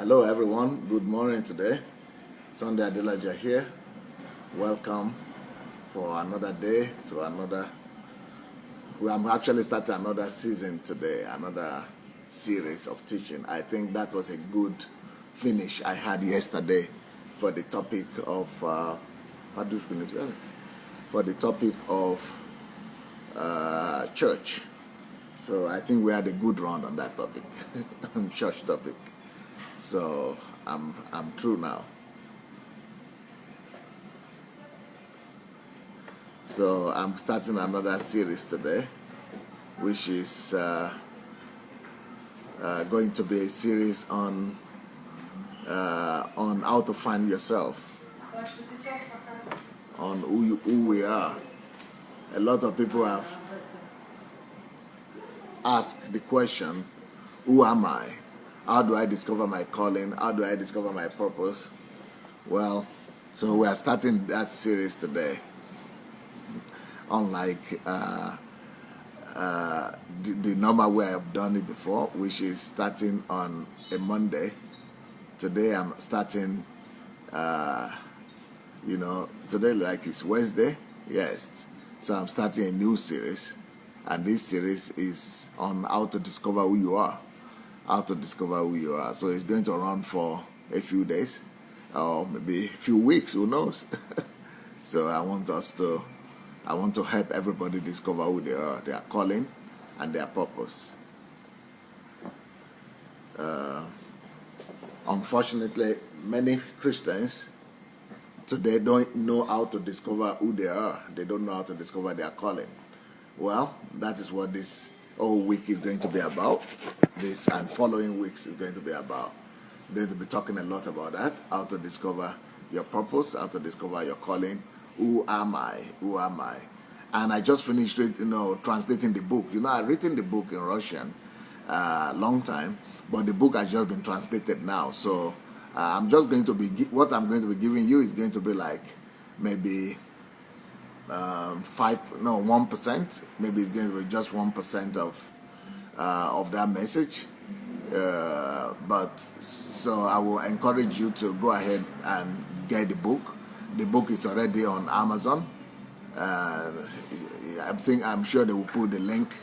Hello everyone, good morning today. Sunday Adelaja here. Welcome for another day to another. I'm actually starting another season today, another series of teaching. I think that was a good finish I had yesterday for the topic of church. So I think we had a good run on that topic, on church topic. So I'm through now. So I'm starting another series today, which is going to be a series on how to find yourself, on who we are. A lot of people have asked the question, who am I? How do I discover my calling? How do I discover my purpose? Well, so we are starting that series today. Unlike the normal way I've done it before, which is starting on a Monday. Today I'm starting, today like it's Wednesday. Yes. So I'm starting a new series. And this series is on how to discover who you are. How to discover who you are. So it's going to run for a few days or maybe a few weeks, who knows. So I want to help everybody discover who they are, their calling and their purpose. Unfortunately, many Christians today don't know how to discover who they are. They don't know how to discover their calling. Well, that is what this whole week is going to be about. This and following weeks is going to be about. I'm going to be talking a lot about that, how to discover your purpose, how to discover your calling. Who am I? Who am I? And I just finished translating the book. I've written the book in Russian long time, but the book has just been translated now. So I'm just going to be, what I'm going to be giving you is going to be like maybe 1%. Maybe it's going to be just 1% of that message. But so I will encourage you to go ahead and get the book. The book is already on Amazon. I'm sure they will put the link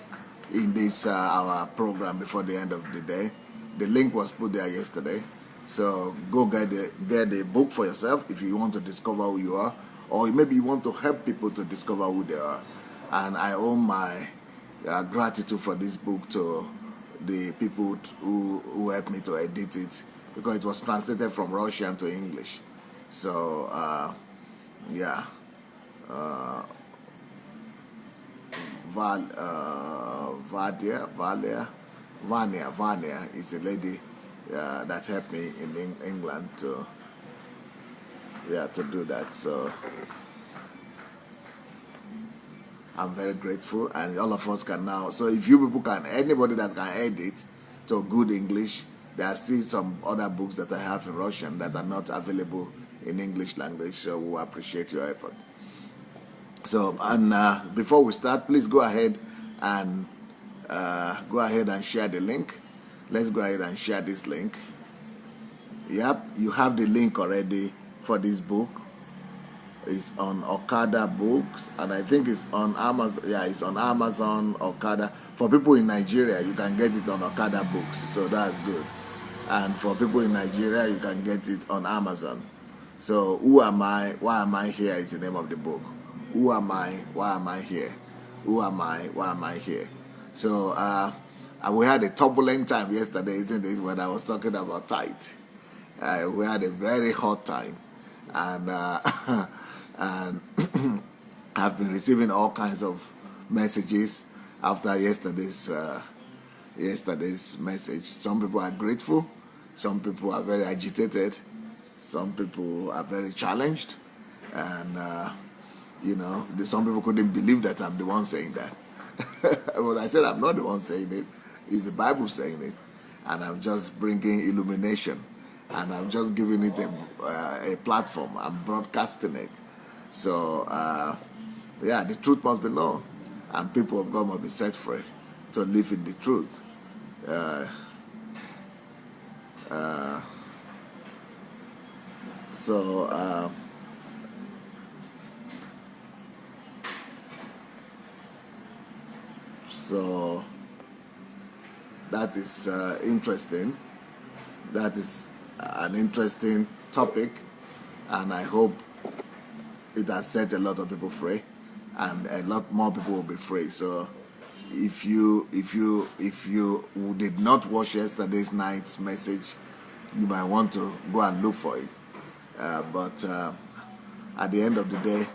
in this our program before the end of the day. The link was put there yesterday. So go get the book for yourself if you want to discover who you are, or maybe you want to help people to discover who they are. And I owe my gratitude for this book to the people who helped me to edit it, because it was translated from Russian to English. So Vanya is a lady that helped me in England to do that. So I'm very grateful, and all of us can now. So if you people anybody that can edit to good English, there are still some other books that I have in Russian that are not available in English language. So we appreciate your effort. So, and before we start, please go ahead and share the link. Let's go ahead and share this link. Yep, you have the link already for this book. It's on Okada Books, and I think it's on Amazon. Yeah, it's on Amazon, Okada. For people in Nigeria, you can get it on Okada Books, so that's good. And for people in Nigeria, you can get it on Amazon. So, who am I? Why am I here? Is the name of the book. Who am I? Why am I here? Who am I? Why am I here? So, we had a turbulent time yesterday, isn't it, when I was talking about tithe. We had a very hot time, and and I've been receiving all kinds of messages after yesterday's message. Some people are grateful, some people are very agitated, some people are very challenged, and some people couldn't believe that I'm the one saying that. But I said I'm not the one saying it. It's the Bible saying it, and I'm just bringing illumination, and I'm just giving it a platform. I'm broadcasting it. So the truth must be known, and people of God must be set free to live in the truth. So so that is interesting. That is an interesting topic, and I hope it has set a lot of people free, and a lot more people will be free. So if you did not watch yesterday's night's message, you might want to go and look for it. But at the end of the day,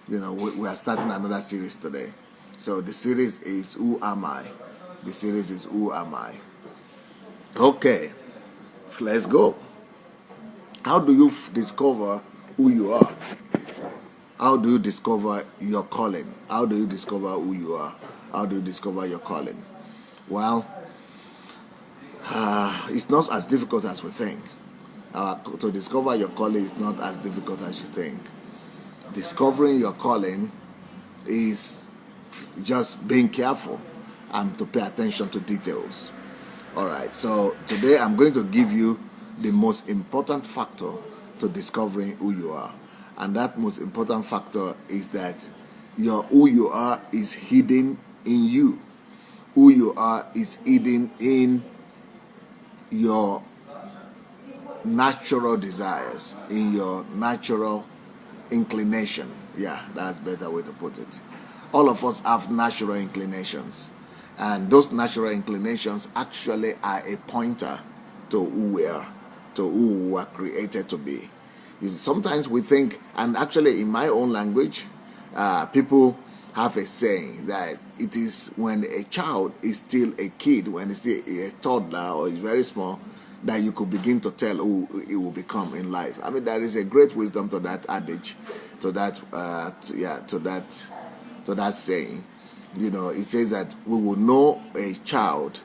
we are starting another series today. So the series is Who Am I? The series is Who Am I? Okay, let's go. How do you discover who you are? How do you discover your calling? How do you discover who you are? How do you discover your calling? Well, it's not as difficult as we think. To discover your calling is not as difficult as you think. Discovering your calling is just being careful and to pay attention to details. All right, so today I'm going to give you the most important factor to discovering who you are. And that most important factor is that who you are is hidden in you. Who you are is hidden in your natural desires, in your natural inclination. Yeah, that's a better way to put it. All of us have natural inclinations, and those natural inclinations actually are a pointer to who we are, to who we were created to be. Sometimes we think, and actually in my own language, people have a saying that it is when a child is still a kid, when he's still a toddler or is very small, that you could begin to tell who he will become in life. I mean, there is a great wisdom to that adage, to that saying. It says that we will know a child's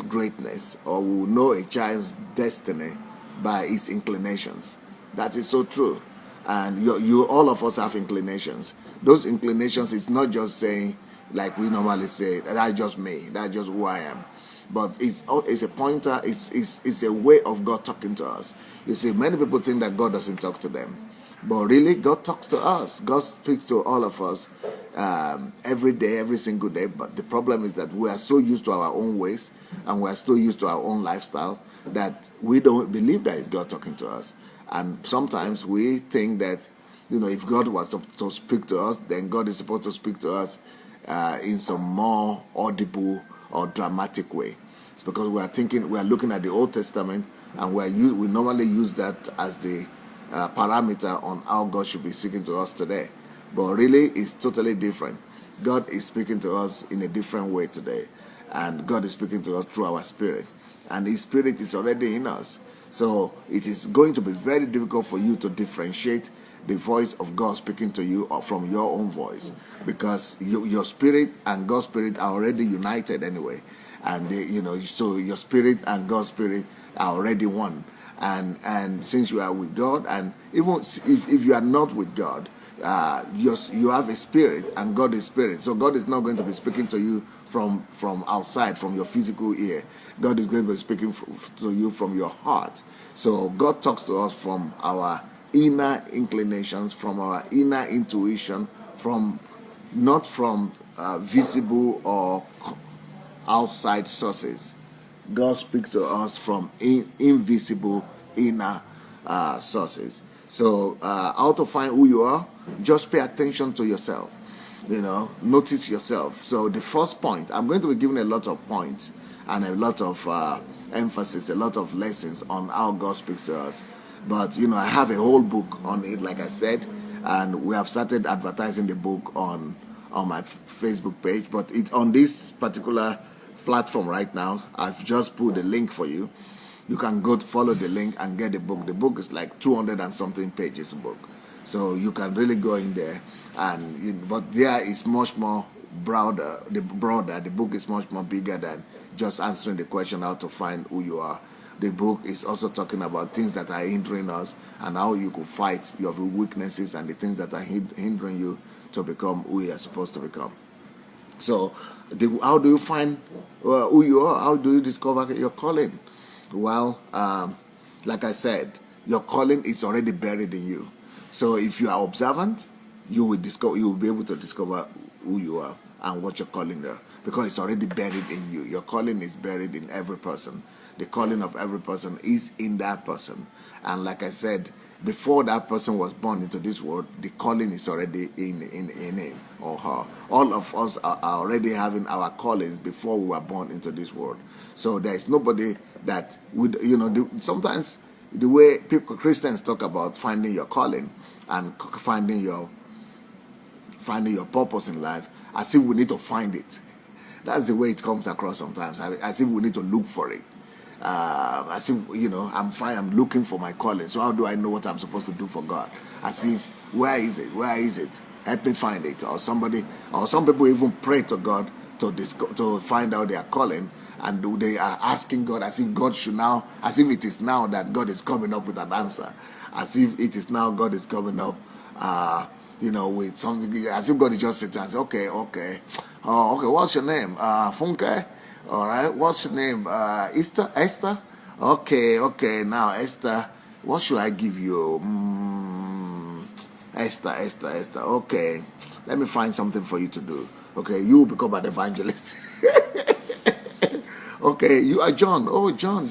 greatness, or we will know a child's destiny by its inclinations. That is so true. And all of us have inclinations. Those inclinations is not just saying, like we normally say, that's just me, that's just who I am. But it's a pointer, it's a way of God talking to us. You see, many people think that God doesn't talk to them. But really, God talks to us. God speaks to all of us every day, every single day. But the problem is that we are so used to our own ways, and we are so used to our own lifestyle, that we don't believe that it's God talking to us. And sometimes we think that, if God was to speak to us, then God is supposed to speak to us in some more audible or dramatic way. It's because we are looking at the Old Testament, and we normally use that as the parameter on how God should be speaking to us today. But really, it's totally different. God is speaking to us in a different way today, and God is speaking to us through our spirit, and His spirit is already in us. So it is going to be very difficult for you to differentiate the voice of God speaking to you or from your own voice, because your spirit and God's spirit are already united anyway, and so your spirit and God's spirit are already one. And since you are with God, and even if you are not with God, you have a spirit, and God is spirit. So God is not going to be speaking to you from outside, from your physical ear. God is going to be speaking to you from your heart. So God talks to us from our inner inclinations, from our inner intuition, not from visible or outside sources. God speaks to us from invisible inner sources. So how to find who you are? Just pay attention to yourself. Notice yourself. So the first point, I'm going to be giving a lot of points and a lot of emphasis, a lot of lessons on how God speaks to us. But I have a whole book on it, like I said, and we have started advertising the book on my Facebook page. But on this particular platform right now, I've just put a link for you. You can go to follow the link and get the book. The book is like 200 and something pages book, so you can really go in there. But there is much more broader. The book is much more bigger than just answering the question how to find who you are. The book is also talking about things that are hindering us, and how you could fight your weaknesses and the things that are hindering you to become who you are supposed to become. So how do you find who you are? How do you discover your calling? Well, like I said, Your calling is already buried in you. So if you are observant, you will discover. You will be able to discover who you are and what your calling are, because it's already buried in you. Your calling is buried in every person. The calling of every person is in that person. And like I said, before that person was born into this world, the calling is already in him or her. All of us are already having our callings before we were born into this world. So there is nobody that would, sometimes the way people, Christians, talk about finding your calling and finding your purpose in life, as if we need to find it. That's the way it comes across sometimes, as if we need to look for it. As if, I'm fine, I'm looking for my calling. So how do I know what I'm supposed to do for God? As if, where is it? Where is it? Help me find it. Or some people even pray to God to find out their calling, and they are asking God as if it is now that God is coming up with an answer. As if it is now God is coming up, with something, as if God is just sitting and say, okay, what's your name? Funke? All right, what's your name? Esther? Okay, now Esther, what should I give you? Esther. Okay, let me find something for you to do. Okay, you become an evangelist. Okay, you are John. Oh, John.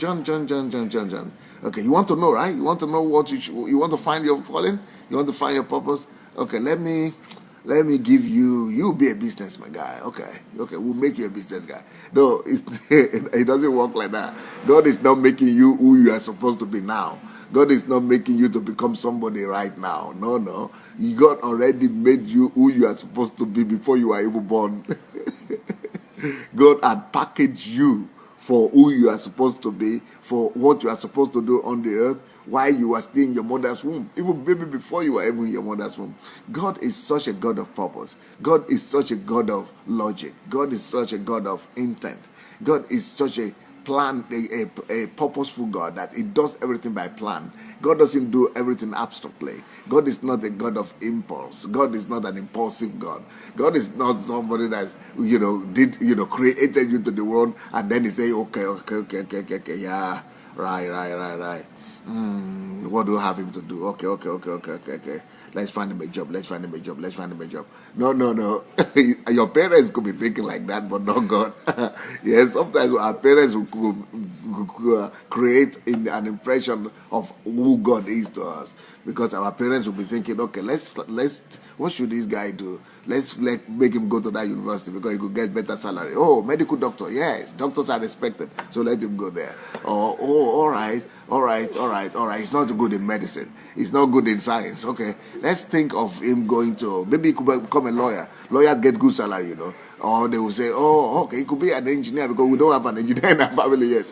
Okay, you want to know, right? You want to know what you want to find your calling? You want to find your purpose? Okay, let me give you be a businessman guy. Okay, we'll make you a business guy. No, it doesn't work like that. God is not making you who you are supposed to be now. God is not making you to become somebody right now. No. God already made you who you are supposed to be before you were even born. God had packaged you for who you are supposed to be, for what you are supposed to do on the earth while you are still in your mother's womb, even maybe before you were even in your mother's womb. God is such a God of purpose. God is such a God of logic. God is such a God of intent. God is such a plan, a purposeful God, that He does everything by plan. God doesn't do everything abstractly. God is not a God of impulse. God is not an impulsive God. God is not somebody that created you to the world and then He say, okay, yeah, right. What do I have him to do? Okay. Let's find him a job. No. Your parents could be thinking like that, but not God. Yes, sometimes our parents will create an impression of who God is to us, because our parents will be thinking, okay, let's what should this guy do? Let's make him go to that university because he could get better salary. Oh, medical doctor, yes, doctors are respected, so let him go there. Or all right. He's not good in medicine. He's not good in science. Okay, let's think of him going to, maybe he could become a lawyer. Lawyers get good salary, Or they will say, oh, okay, he could be an engineer because we don't have an engineer in our family yet.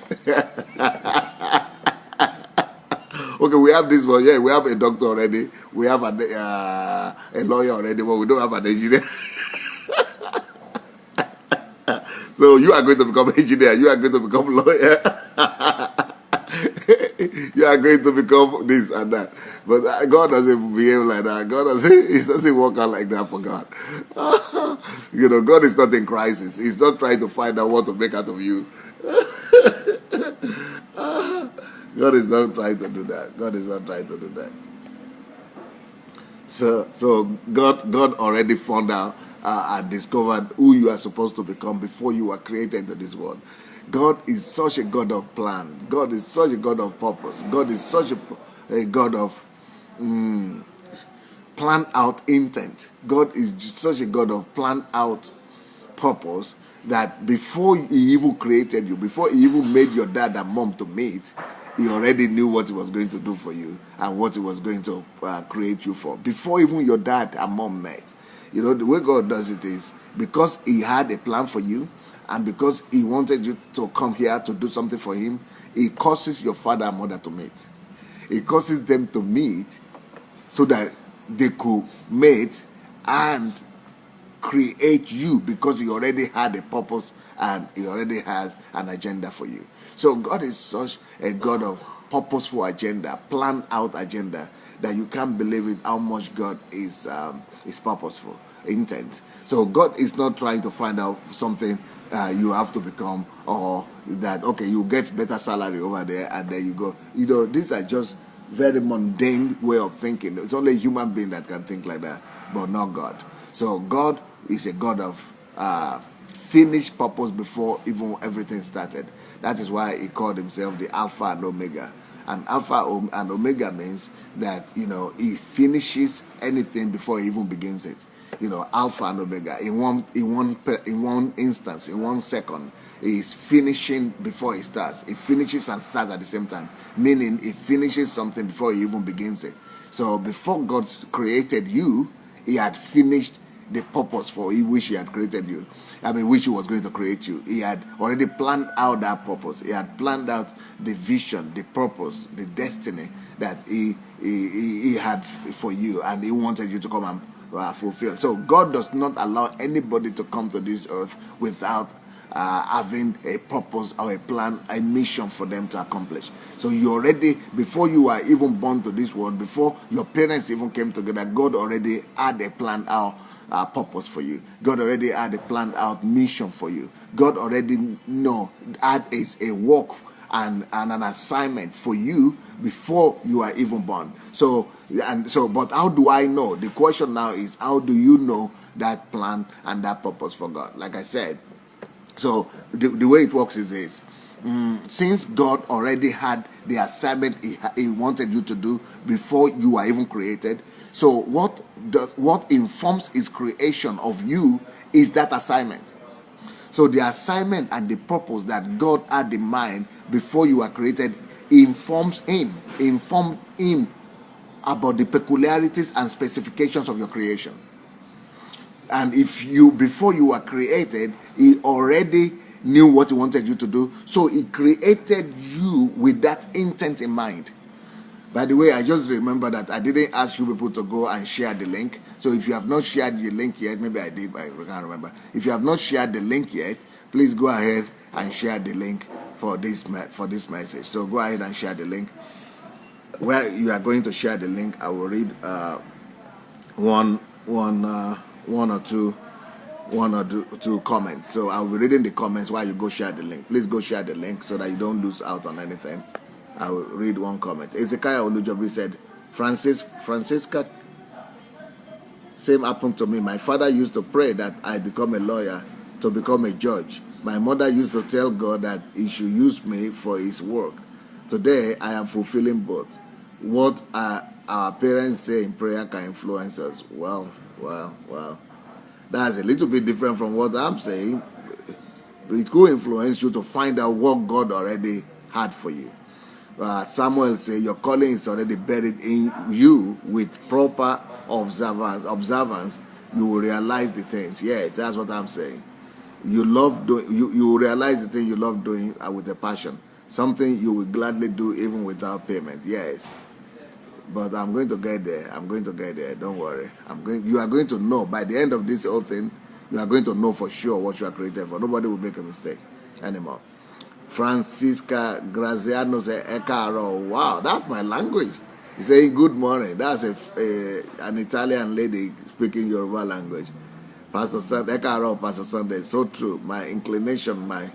Okay, we have this one. Yeah, we have a doctor already. We have a lawyer already, but we don't have an engineer. So you are going to become an engineer. You are going to become a lawyer. You are going to become this and that. But God doesn't behave like that. It doesn't work out like that for God. God is not in crisis. He's not trying to find out what to make out of you. God is not trying to do that. So God already found out and discovered who you are supposed to become before you were created into this world. God is such a God of plan. God is such a God of purpose. God is such a God of planned out intent. God is such a God of planned out purpose that before He even created you, before He even made your dad and mom to meet, He already knew what He was going to do for you and what He was going to create you for. Before even your dad and mom met. The way God does it is because He had a plan for you, and because He wanted you to come here to do something for Him, He causes your father and mother to meet. He causes them to meet so that they could mate and create you, because He already had a purpose and He already has an agenda for you. So God is such a God of purposeful agenda, planned out agenda, that you can't believe it how much God is purposeful, intent. So God is not trying to find out something you have to become, or that, okay, you get better salary over there and then you go. These are just very mundane way of thinking. It's only a human being that can think like that, but not God. So God is a God of finished purpose before even everything started. That is why he called himself the Alpha and Omega. And Alpha and Omega means that, he finishes anything before he even begins it. Alpha and Omega in one instance, in 1 second, is finishing before he starts. He finishes and starts at the same time, meaning he finishes something before he even begins it. So before God created you, he had finished the purpose for which he had created you. Which he was going to create you. He had already planned out that purpose. He had planned out the vision, the purpose, the destiny that he had for you, and he wanted you to come and fulfill. So God does not allow anybody to come to this earth without having a purpose or a plan, a mission for them to accomplish. So you already, before you were even born to this world, before your parents even came together, God already had a planned out purpose for you. God already had a planned out mission for you. God already had a work and an assignment for you before you are even born. But how do I know? The question now is, how do you know that plan and that purpose for God? Like I said, so the way it works is this. Since God already had the assignment he wanted you to do before you were even created, so what informs his creation of you is that assignment. So the assignment and the purpose that God had in mind before you were created informed him about the peculiarities and specifications of your creation. And before you were created, he already knew what he wanted you to do. So he created you with that intent in mind. By the way, I just remember that I didn't ask you people to go and share the link. So if you have not shared the link yet, maybe I did, but I can't remember. If you have not shared the link yet, please go ahead and share the link for this message. So go ahead and share the link. Where you are going to share the link, I will read one or two comments. So I'll be reading the comments while you go share the link. Please go share the link so that you don't lose out on anything. I will read one comment. Ezekiah Olujobi said, Francisca, same happened to me. My father used to pray that I become a lawyer to become a judge. My mother used to tell God that he should use me for his work. Today, I am fulfilling both. What our parents say in prayer can influence us. Well. That's a little bit different from what I'm saying. It could influence you to find out what God already had for you. Samuel said, your calling is already buried in you. With proper observance, you will realize the things. Yes, that's what I'm saying. You love doing. You realize the thing you love doing with a passion. Something you will gladly do even without payment. Yes. But I'm going to get there. Don't worry. You are going to know by the end of this whole thing. You are going to know for sure what you are created for. Nobody will make a mistake anymore. Francisca Graziano said, Ekaro. Wow, that's my language. He's saying good morning. That's an Italian lady speaking Yoruba language. Pastor Sunday, Ekaro, Pastor Sunday. So true. My inclination, my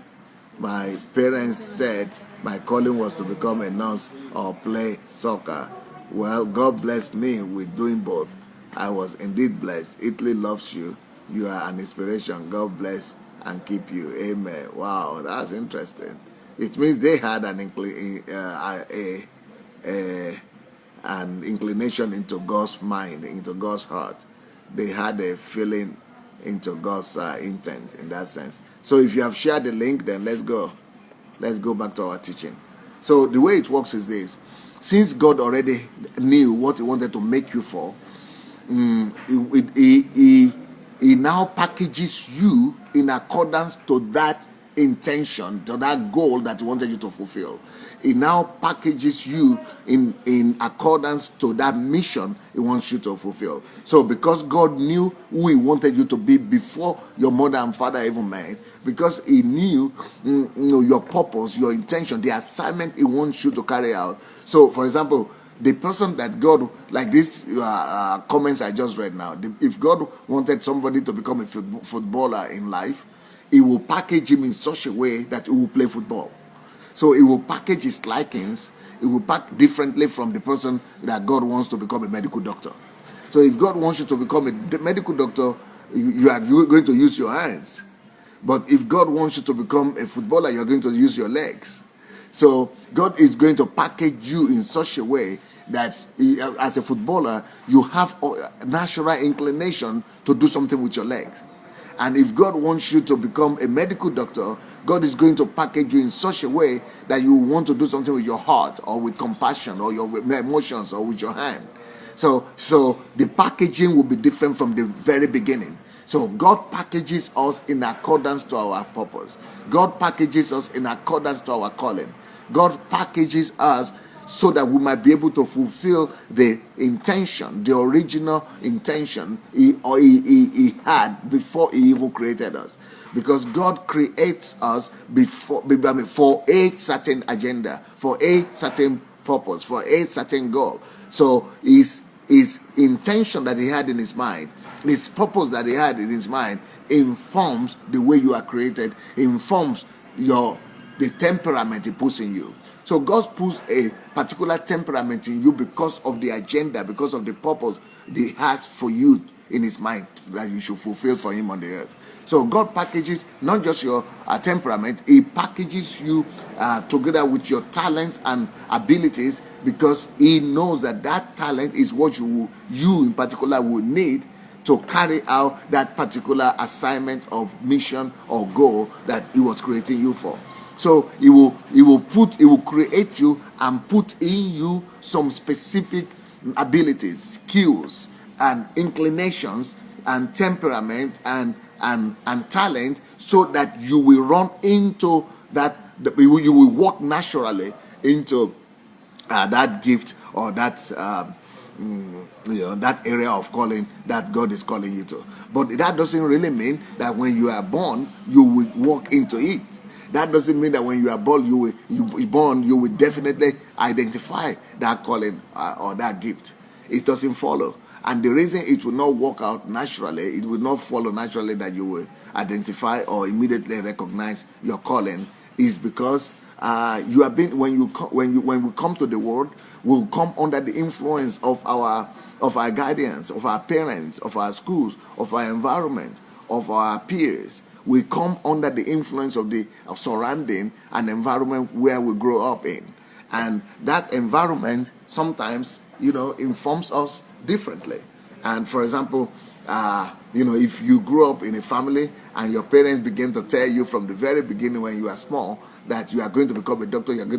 parents said my calling was to become a nurse or play soccer. Well, God blessed me with doing both. I was indeed blessed. Italy loves you. You are an inspiration. God bless and keep you. Amen. Wow, that's interesting. It means they had an inclination into God's mind, into God's heart. They had a feeling into God's intent in that sense. So if you have shared the link, then let's go back to our teaching. So the way it works is this. Since God already knew what he wanted to make you for, he now packages you in accordance to that intention, to that goal that he wanted you to fulfill. He now packages you in accordance to that mission he wants you to fulfill. So because God knew who he wanted you to be before your mother and father even met, because he knew your purpose, your intention, the assignment he wants you to carry out. So, for example, the person that God, like these comments I just read now, if God wanted somebody to become a footballer in life, he will package him in such a way that he will play football. So he will package his likings, it will pack differently from the person that God wants to become a medical doctor. So if God wants you to become a medical doctor, you are going to use your hands. But if God wants you to become a footballer, you're going to use your legs. So God is going to package you in such a way that as a footballer, you have a natural inclination to do something with your legs. And if God wants you to become a medical doctor, God is going to package you in such a way that you want to do something with your heart or with compassion or your emotions or with your hand. So the packaging will be different from the very beginning. So God packages us in accordance to our purpose. God packages us in accordance to our calling. God packages us so that we might be able to fulfill the intention, the original intention he had before he even created us. Because God creates us for a certain agenda, for a certain purpose, for a certain goal. So his intention that he had in his mind, his purpose that he had in his mind, informs the way you are created, informs the temperament he puts in you. So God puts a particular temperament in you because of the agenda, because of the purpose he has for you in his mind that you should fulfill for him on the earth. So God packages not just your temperament, he packages you together with your talents and abilities, because he knows that talent is what you in particular will need to carry out that particular assignment of mission or goal that he was creating you for. So he will create you and put in you some specific abilities, skills, and inclinations, and temperament, and talent, so that you will run into that. You will walk naturally into that gift or that that area of calling that God is calling you to. But that doesn't really mean that when you are born you will walk into it. That doesn't mean that when you are born you will definitely identify that calling or that gift. It doesn't follow. And the reason it will not work out naturally, it will not follow naturally that you will identify or immediately recognize your calling, is because you have been when we come to the world, we'll come under the influence of our guardians, of our parents, of our schools, of our environment, of our peers. We come under the influence of the surrounding and environment where we grow up in, and that environment sometimes informs us differently. And for example, if you grew up in a family and your parents begin to tell you from the very beginning when you are small that you are going to become a doctor, even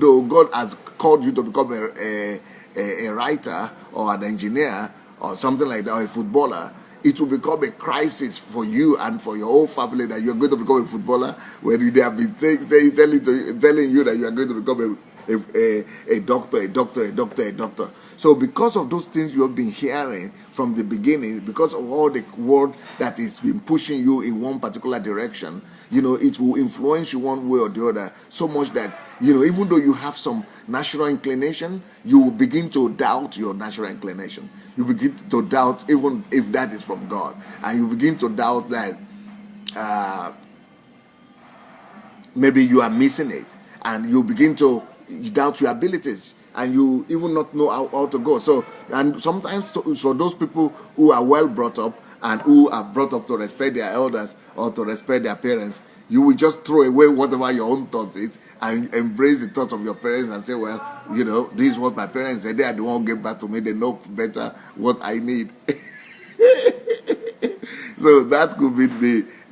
though God has called you to become a writer or an engineer or something like that, or a footballer, it will become a crisis for you and for your whole family that you're going to become a footballer when they have been telling you that you are going to become a doctor. So because of those things you have been hearing from the beginning, because of all the word that has been pushing you in one particular direction, it will influence you one way or the other, so much that even though you have some natural inclination, you will begin to doubt your natural inclination. You begin to doubt even if that is from God, and you begin to doubt that maybe you are missing it, and you begin to doubt your abilities, and you even not know how to go. So, and sometimes for those people who are well brought up and who are brought up to respect their elders or to respect their parents, you will just throw away whatever your own thoughts is and embrace the thoughts of your parents and say, well, this is what my parents said. They are the one who gave back to me. They know better what I need. So that could be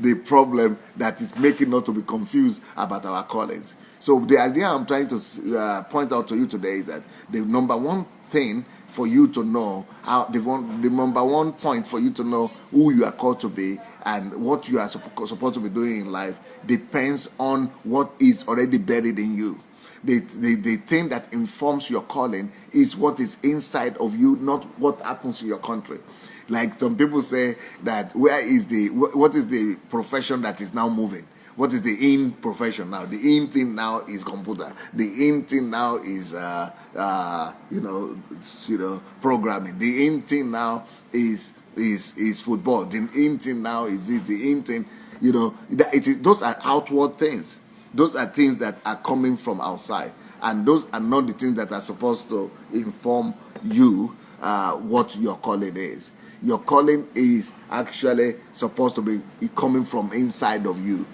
the problem that is making us to be confused about our callings. So the idea I'm trying to point out to you today is that the number one thing for you to know, the number one point for you to know who you are called to be and what you are supposed to be doing in life depends on what is already buried in you. The thing that informs your calling is what is inside of you, not what happens in your country. Like some people say that what is the profession that is now moving? What is the in profession now? The in thing now is computer. The in thing now is programming. The in thing now is football. The in thing now is this. The in thing, those are outward things. Those are things that are coming from outside, and those are not the things that are supposed to inform you what your calling is. Your calling is actually supposed to be coming from inside of you.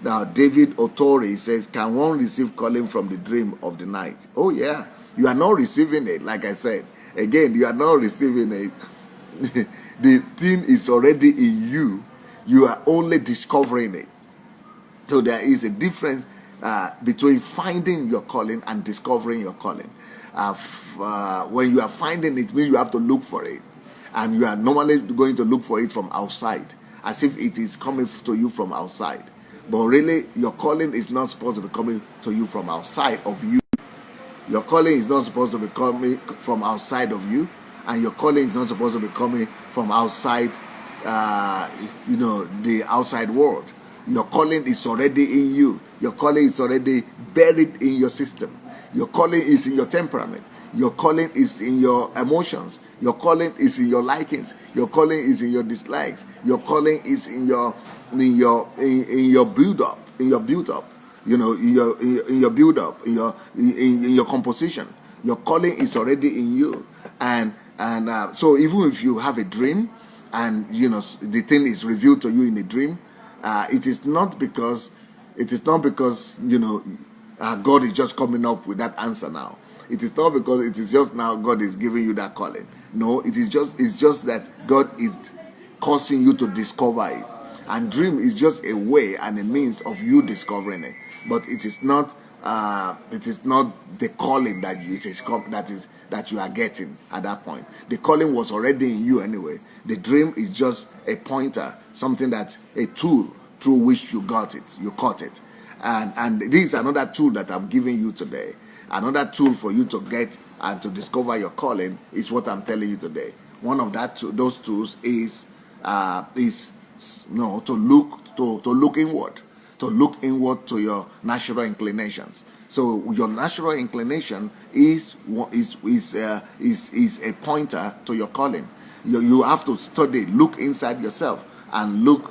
Now, David Otori says, can one receive calling from the dream of the night? Oh, yeah. You are not receiving it, like I said. Again, you are not receiving it. The thing is already in you. You are only discovering it. So there is a difference between finding your calling and discovering your calling. When you are finding it, means you have to look for it. And you are normally going to look for it from outside, as if it is coming to you from outside. But really, your calling is not supposed to be coming to you from outside of you. Your calling is not supposed to be coming from outside of you. And your calling is not supposed to be coming from outside, the outside world. Your calling is already in you. Your calling is already buried in your system. Your calling is in your temperament. Your calling is in your emotions. Your calling is in your likings. Your calling is in your dislikes. Your calling is in your build up. In your build up. In your build up. In your composition. Your calling is already in you. And so even if you have a dream, and the thing is revealed to you in a dream, it is not because God is just coming up with that answer now. It is not because it is just now God is giving you that calling. No, it's just that God is causing you to discover it. And dream is just a way and a means of you discovering it. But it is not the calling that you are getting at that point. The calling was already in you anyway. The dream is just a pointer, a tool through which you got it, you caught it. And this is another tool that I'm giving you today. Another tool for you to get and to discover your calling is what I'm telling you today. One of those tools is to look inward. To look inward to your natural inclinations. So your natural inclination is a pointer to your calling. You have to study, look inside yourself, and look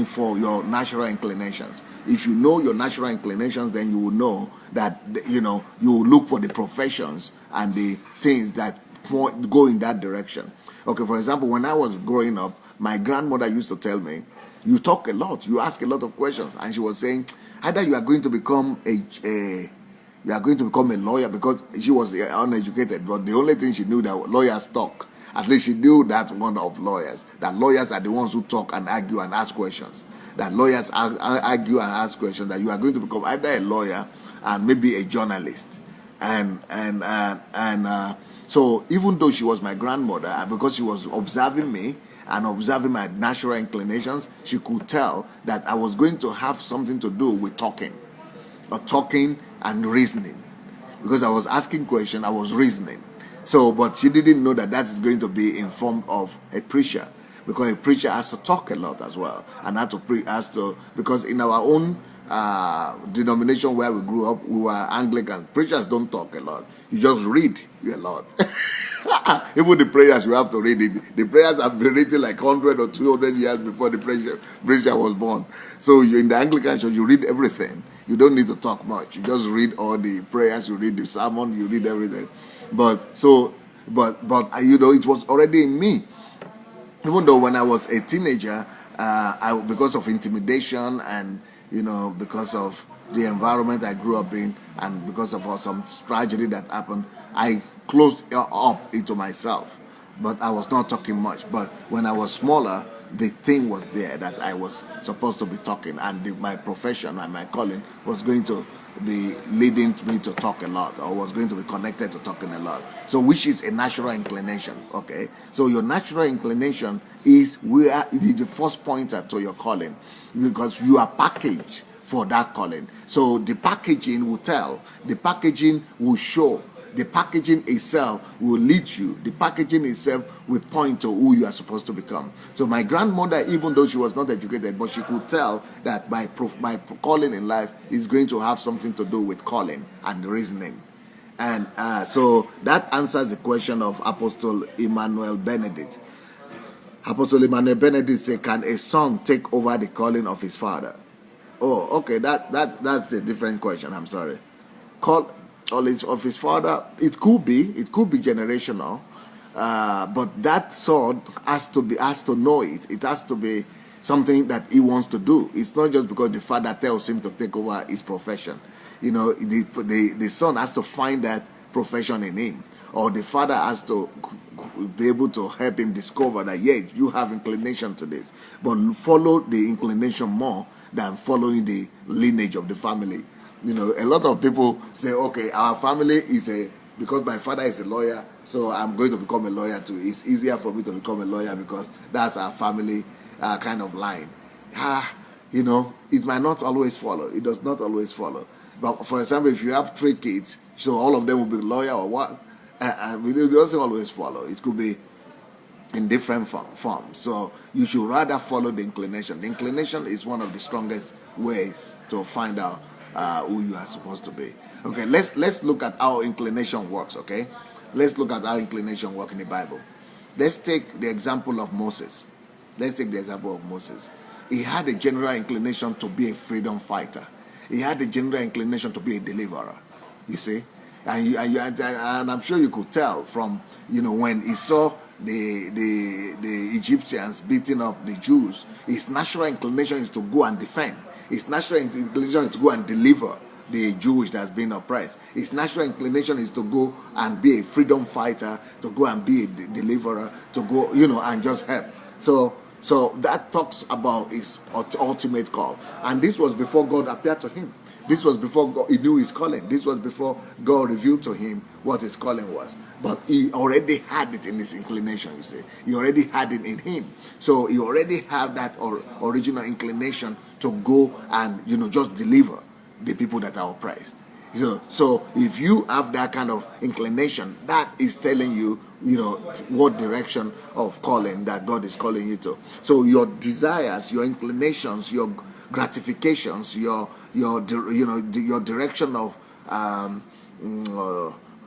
for your natural inclinations. If you know your natural inclinations, then you will know that you will look for the professions and the things that go in that direction. Okay, for example, when I was growing up, my grandmother used to tell me, you talk a lot, you ask a lot of questions, and she was saying either you are going to become a lawyer, because she was uneducated, but the only thing she knew that lawyers talk. At least she knew that one of lawyers, that lawyers are the ones who talk and argue and ask questions. That lawyers argue and ask questions, that you are going to become either a lawyer and maybe a journalist. So even though she was my grandmother, because she was observing me and observing my natural inclinations, she could tell that I was going to have something to do with talking and reasoning. Because I was asking questions, I was reasoning. So, but she didn't know that is going to be in form of a preacher, because a preacher has to talk a lot as well, and because in our own denomination where we grew up, we were Anglican. Preachers don't talk a lot; you just read a lot. Even the prayers, you have to read it. The prayers have been written like 100 or 200 years before the preacher was born. So you in the Anglican church, you read everything. You don't need to talk much. You just read all the prayers. You read the sermon. You read everything. But it was already in me. Even though when I was a teenager, because of intimidation and because of the environment I grew up in, and because of some tragedy that happened, I closed up into myself. But I was not talking much. But when I was smaller, the thing was there that I was supposed to be talking, and my profession and my calling was going to be leading me to talk a lot, or was going to be connected to talking a lot. So which is a natural inclination. Okay, so your natural inclination is the first pointer to your calling, because you are packaged for that calling. So the packaging will tell, the packaging will show, the packaging itself will lead you. The packaging itself will point to who you are supposed to become. So my grandmother, even though she was not educated, but she could tell that my calling in life is going to have something to do with calling and reasoning. And so that answers the question of Apostle Emmanuel Benedict. Apostle Emmanuel Benedict said, can a son take over the calling of his father? Oh, okay. That's a different question. I'm sorry. Call all his of his father. It could be generational, but that son has to know it. It has to be something that he wants to do. It's not just because the father tells him to take over his profession. The son has to find that profession in him, or the father has to be able to help him discover that, yeah, you have inclination to this, but follow the inclination more than following the lineage of the family. A lot of people say, okay, our family is because my father is a lawyer, so I'm going to become a lawyer too. It's easier for me to become a lawyer because that's our family kind of line. It might not always follow. It does not always follow. But for example, if you have 3 kids, so all of them will be lawyer or what? It doesn't always follow. It could be in different forms. So you should rather follow the inclination. The inclination is one of the strongest ways to find out who you are supposed to be. Okay, let's look at how inclination works. Okay, let's look at how inclination works in the Bible. Let's take the example of Moses. He had a general inclination to be a freedom fighter. He had a general inclination to be a deliverer. You see, and I'm sure you could tell from when he saw the Egyptians beating up the Jews. His natural inclination is to go and defend. His natural inclination is to go and deliver the Jewish that's been oppressed. His natural inclination is to go and be a freedom fighter, to go and be a deliverer, to go, and just help. So that talks about his ultimate call. And this was before God appeared to him. This was before God, he knew his calling. This was before God revealed to him what his calling was. But he already had it in his inclination, you see. He already had it in him. So he already had that original inclination to go and, just deliver the people that are oppressed. So if you have that kind of inclination, that is telling you, what direction of calling that God is calling you to. So your desires, your inclinations, your gratifications, your direction of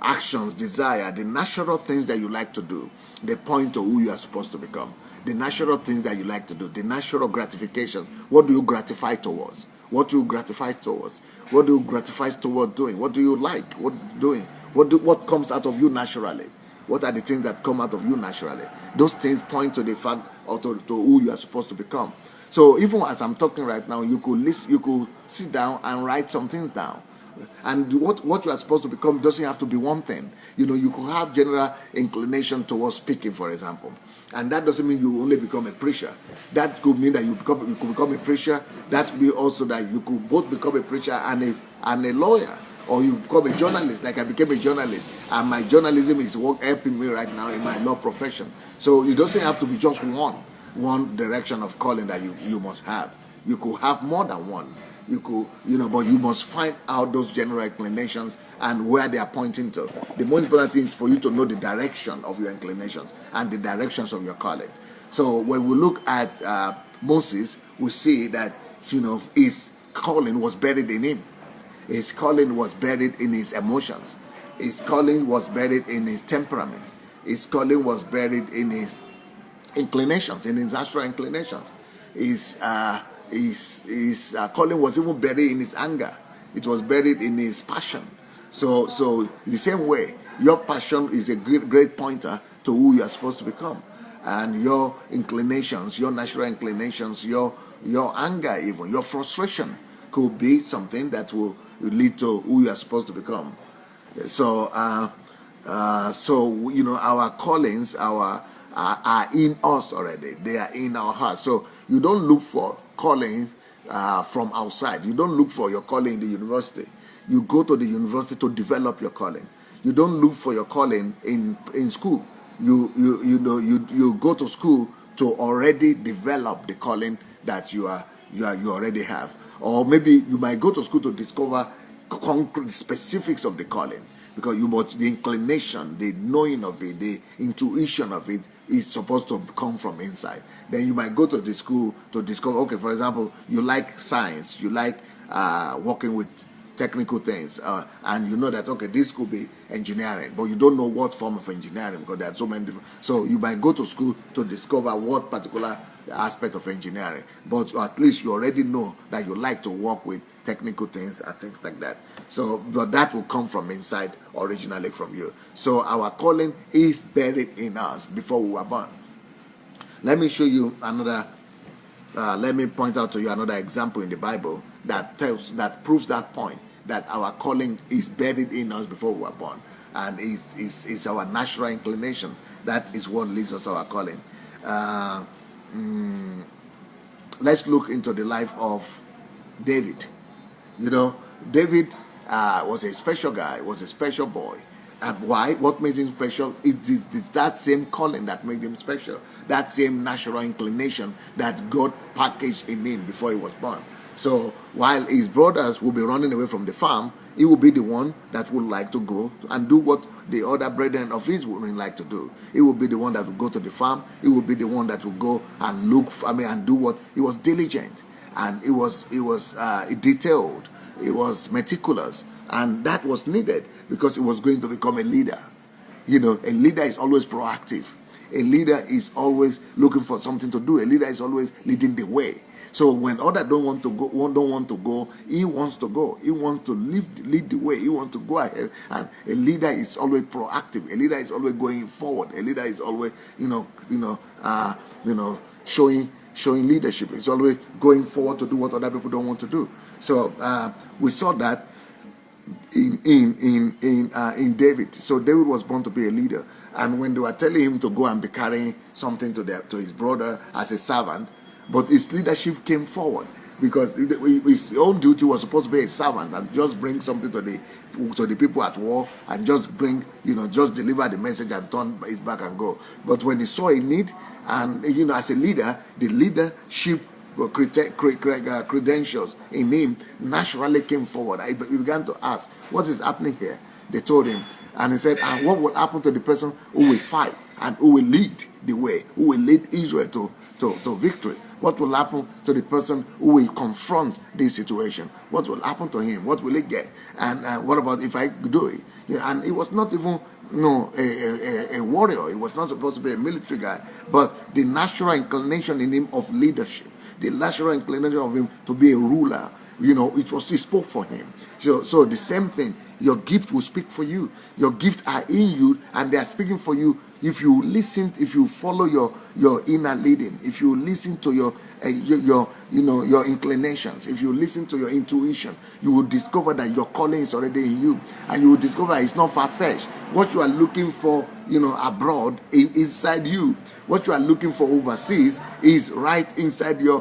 actions, desire, the natural things that you like to do, they point to who you are supposed to become. The natural things that you like to do, the natural gratifications. What do you gratify towards? What do you gratify towards? What do you gratify towards doing? What do you like? What doing? What comes out of you naturally? What are the things that come out of you naturally? Those things point to the fact or to who you are supposed to become. So even as I'm talking right now, you could sit down and write some things down. And what you are supposed to become doesn't have to be one thing. You could have general inclination towards speaking, for example. And that doesn't mean you only become a preacher. That could mean that you could become a preacher. That could be also that you could both become a preacher and a lawyer. Or you become a journalist, like I became a journalist. And my journalism is helping me right now in my law profession. So it doesn't have to be just one direction of calling that you must have. You could have more than one. You could, but you must find out those general inclinations and where they are pointing to. The most important thing is for you to know the direction of your inclinations and the directions of your calling. So when we look at Moses, we see that, his calling was buried in him. His calling was buried in his emotions. His calling was buried in his temperament. His calling was buried in his inclinations, in his natural inclinations. His calling was even buried in his anger. It was buried in his passion. So the same way, your passion is a great pointer to who you are supposed to become. And your inclinations, your natural inclinations, your anger, even your frustration could be something that will lead to who you are supposed to become. So our callings are in us already. They are in our hearts. So you don't look for callings from outside. You don't look for your calling in the university. You go to the university to develop your calling. You don't look for your calling in school. You go to school to already develop the calling that you already have. Or maybe you might go to school to discover concrete specifics of the calling, because the inclination, the knowing of it, the intuition of it is supposed to come from inside. Then you might go to the school to discover, okay, for example, you like science, you like working with technical things, and you know that, okay, this could be engineering, but you don't know what form of engineering, because there are so many different. So you might go to school to discover what particular aspect of engineering, but at least you already know that you like to work with technical things and things like that. So, but that will come from inside, originally from you. So our calling is buried in us before we were born. Let me show you another. Let me point out to you another example in the Bible that proves that point, that our calling is buried in us before we were born, and is our natural inclination. That is what leads us to our calling. Let's look into the life of David. You know, David was a special guy, was a special boy. Why? What made him special? It's that same calling that made him special. That same natural inclination that God packaged in him before he was born. So while his brothers will be running away from the farm, he will be the one that would like to go and do what the other brethren of his would like to do. He will be the one that will go to the farm. He will be the one that will go and look, and do what. He was diligent, and he was detailed. He was meticulous, and that was needed because he was going to become a leader. You know, a leader is always proactive. A leader is always looking for something to do. A leader is always leading the way. So when others don't want to go, he wants to go. He wants to lead the way. He wants to go ahead. And a leader is always proactive. A leader is always going forward. A leader is always, showing leadership. It's always going forward to do what other people don't want to do. So we saw that in David. So David was born to be a leader, and when they were telling him to go and be carrying something to his brother as a servant, but his leadership came forward because his own duty was supposed to be a servant and just bring something to the people at war and just bring, just deliver the message and turn his back and go. But when he saw a need, and as a leader, the leadership credentials in him naturally came forward. He began to ask, what is happening here? They told him, and he said, and what will happen to the person who will fight and who will lead the way, who will lead Israel to victory? What will happen to the person who will confront this situation? What will happen to him? What will he get? And what about if I do it? And he was not even a warrior. He was not supposed to be a military guy, but the natural inclination in him of leadership, the natural inclination of him to be a ruler, it spoke for him. So the same thing, your gift will speak for you. Your gifts are in you, and they are speaking for you. If you listen, if you follow your inner leading, if you listen to your inclinations, if you listen to your intuition, you will discover that your calling is already in you, and you will discover that it's not far-fetched. What you are looking for, abroad, is inside you. What you are looking for overseas is right inside your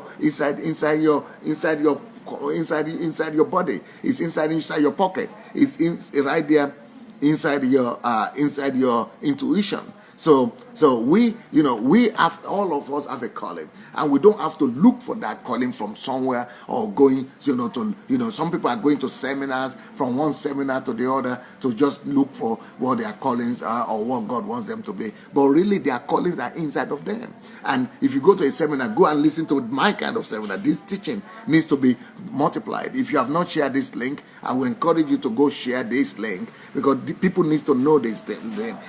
body. It's inside your pocket. It's right there inside your intuition. So we have, all of us have a calling, and we don't have to look for that calling from somewhere or going, some people are going to seminars, from one seminar to the other, to just look for what their callings are or what God wants them to be. But really, their callings are inside of them. And if you go to a seminar, go and listen to my kind of seminar. This teaching needs to be multiplied. If you have not shared this link, I will encourage you to go share this link, because people need to know this thing.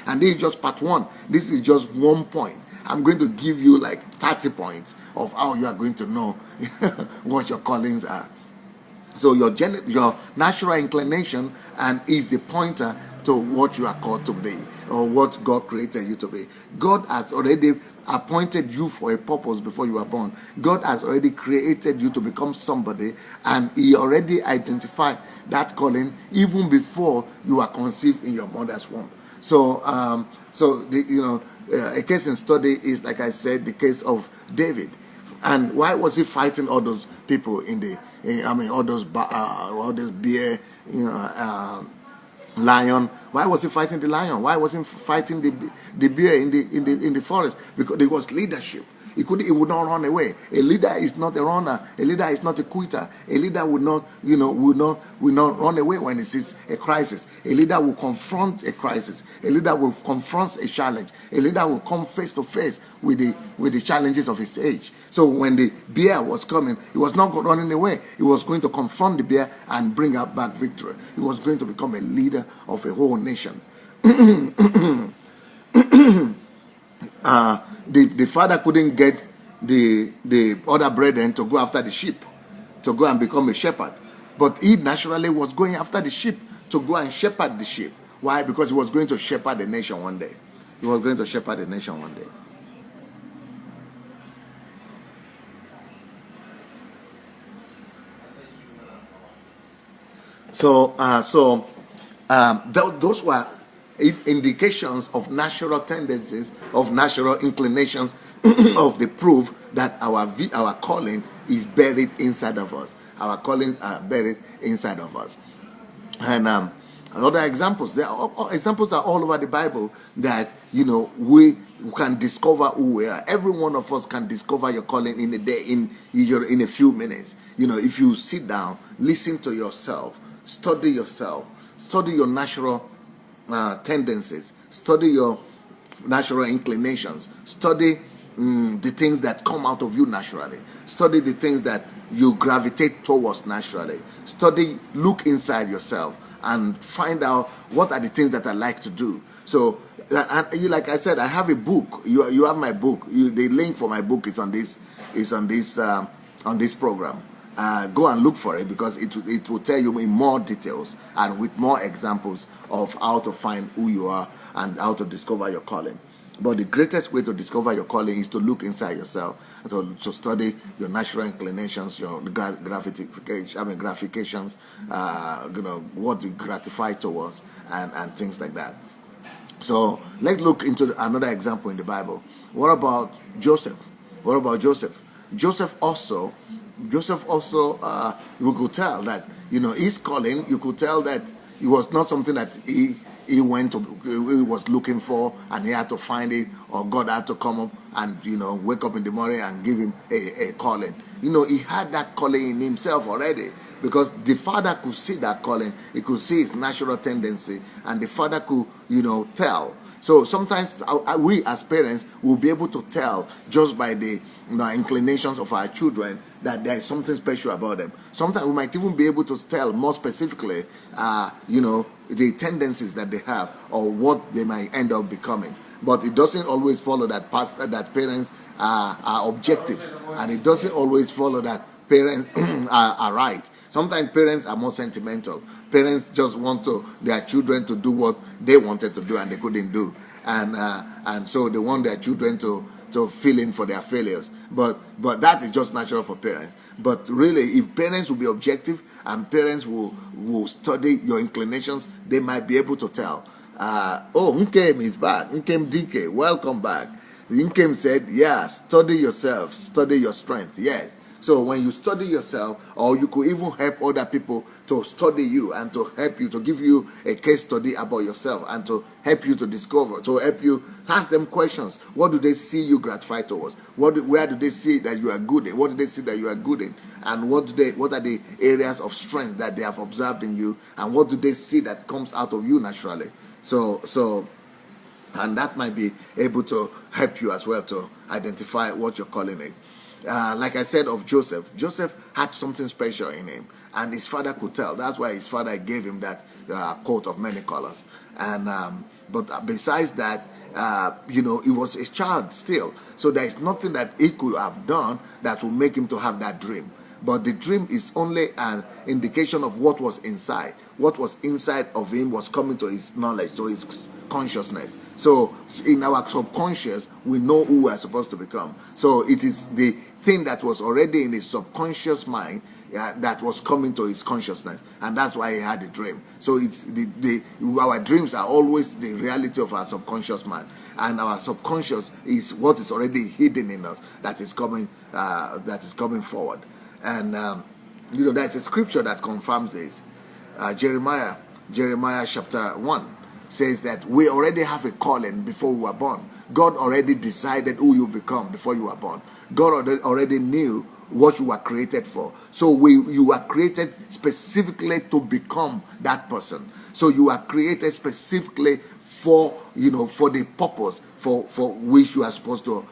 And this is just part one. This is just 1 point. I'm going to give you like 30 points of how you are going to know what your callings are. So your natural inclination is the pointer to what you are called to be, or what God created you to be. God has already appointed you for a purpose before you were born. God has already created you to become somebody, and He already identified that calling even before you were conceived in your mother's womb. So, a case in study is, like I said, the case of David. And why was he fighting all those people all those bear, lion? Why was he fighting the lion? Why was he fighting the bear in the forest? Because there was leadership. He would not run away. A leader is not a runner. A leader is not a quitter. A leader will not run away when he sees a crisis. A leader will confront a crisis. A leader will confront a challenge. A leader will come face to face with the challenges of his age. So when the bear was coming, he was not running away. He was going to confront the bear and bring out back victory. He was going to become a leader of a whole nation. The father couldn't get the other brethren to go after the sheep, to go and become a shepherd. But he naturally was going after the sheep to go and shepherd the sheep. Why? Because he was going to shepherd the nation one day. He was going to shepherd the nation one day. Those were indications of natural tendencies, of natural inclinations, of the proof that our calling is buried inside of us. Our callings are buried inside of us. And other examples, examples are all over the Bible that we can discover who we are. Every one of us can discover your calling in a day, in a few minutes. If you sit down, listen to yourself, study yourself, study your natural tendencies, study your natural inclinations, study the things that come out of you naturally, study the things that you gravitate towards naturally, look inside yourself and find out what are the things that I like to do. So, like I said, I have a book. You have my book. The link for my book is on this program. Go and look for it, because it will tell you in more details and with more examples of how to find who you are and how to discover your calling. But the greatest way to discover your calling is to look inside yourself, to study your natural inclinations, your gratifications, what you gratify towards, and things like that. So let's look into another example in the Bible. What about Joseph? Joseph also, you could tell that, his calling, you could tell that it was not something that he was looking for and he had to find it, or God had to come up and, wake up in the morning and give him a calling. He had that calling in himself already, because the father could see that calling. He could see his natural tendency, and the father could, tell. So sometimes we as parents will be able to tell just by the inclinations of our children that there is something special about them. Sometimes we might even be able to tell more specifically, the tendencies that they have or what they might end up becoming. But it doesn't always follow that parents are objective, and it doesn't always follow that parents are right. Sometimes parents are more sentimental. Parents just want their children to do what they wanted to do and they couldn't do, and so they want their children to fill in for their failures. But that is just natural for parents. But really, if parents will be objective and parents will study your inclinations, they might be able to tell. Nkem is back. Nkem DK, welcome back. Nkem said, yeah, study yourself, study your strength. Yes. So when you study yourself, or you could even help other people to study you and to help you, to give you a case study about yourself and to help you to discover, to help you ask them questions. What do they see you gratify towards? Where do they see that you are good in? What do they see that you are good in? And what are the areas of strength that they have observed in you? And what do they see that comes out of you naturally? And that might be able to help you as well to identify what your calling is. Like I said of Joseph had something special in him, and his father could tell. That's why his father gave him that coat of many colors. And but besides that, he was a child still, so there is nothing that he could have done that will make him to have that dream. But the dream is only an indication of what was inside. What was inside of him was coming to his knowledge, to his consciousness. So in our subconscious, we know who we are supposed to become. So it is the thing that was already in his subconscious mind that was coming to his consciousness, and that's why he had a dream. So it's our dreams are always the reality of our subconscious mind, and our subconscious is what is already hidden in us that is coming forward. And there's a scripture that confirms this. Jeremiah chapter 1 says that we already have a calling before we were born. God already decided who you become before you were born. God already knew what you were created for. So you were created specifically to become that person. So you are created specifically for the purpose for which you are supposed to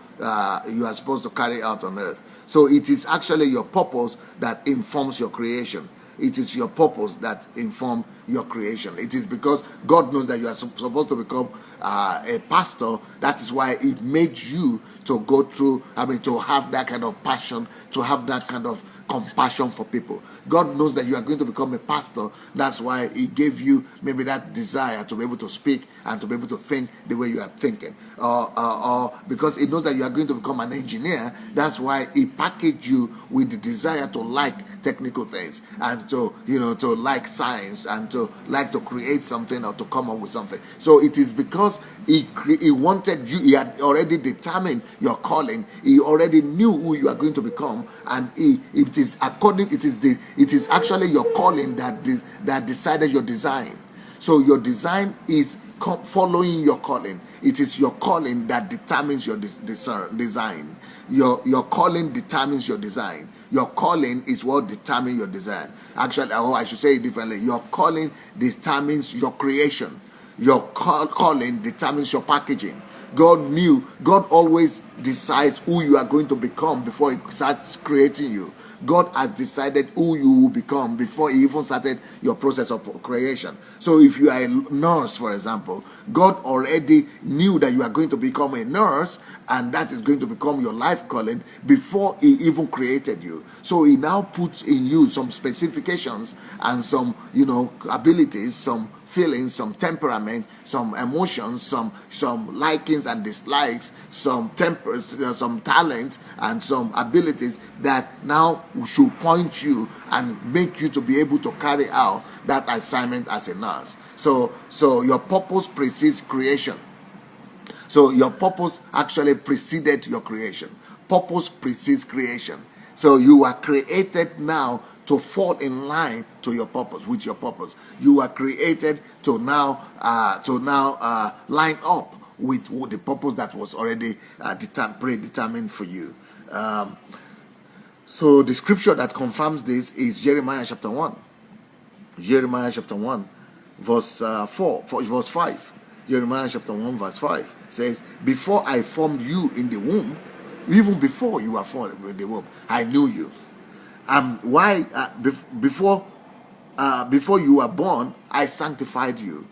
carry out on earth. So it is actually your purpose that informs your creation. it is your purpose that inform your creation. It is because God knows that you are supposed to become a pastor. That is why it made you to go through, to have that kind of passion, to have that kind of compassion for people. God knows that you are going to become a pastor. That's why he gave you maybe that desire to be able to speak and to be able to think the way you are thinking. Or because he knows that you are going to become an engineer, that's why he packaged you with the desire to like technical things and to like science and to like to create something or to come up with something. So it is because he wanted you. He had already determined your calling. He already knew who you are going to become, and it is actually your calling that decided your design. So your design is following your calling. It is your calling that determines your design. Your calling determines your design. Your calling is what determines your design. Actually, I should say it differently. Your calling determines your creation. Your calling determines your packaging. God always decides who you are going to become before he starts creating you. God has decided who you will become before he even started your process of creation. So if you are a nurse, for example, God already knew that you are going to become a nurse, and that is going to become your life calling before he even created you. So he now puts in you some specifications and some abilities, some feelings, some temperament, some emotions, some likings and dislikes, some talents and some abilities that now should point you and make you to be able to carry out that assignment as a nurse. So your purpose precedes creation. So your purpose actually preceded your creation. Purpose precedes creation. So you are created now to fall in line to your purpose, with your purpose. You are created to now line up with the purpose that was already predetermined for you. So the scripture that confirms this is Jeremiah chapter 1. Jeremiah chapter 1, verse 5. Jeremiah chapter 1, verse 5 says, "Before I formed you in the womb," even before you were formed in the womb, "I knew you." Before you were born, I sanctified you.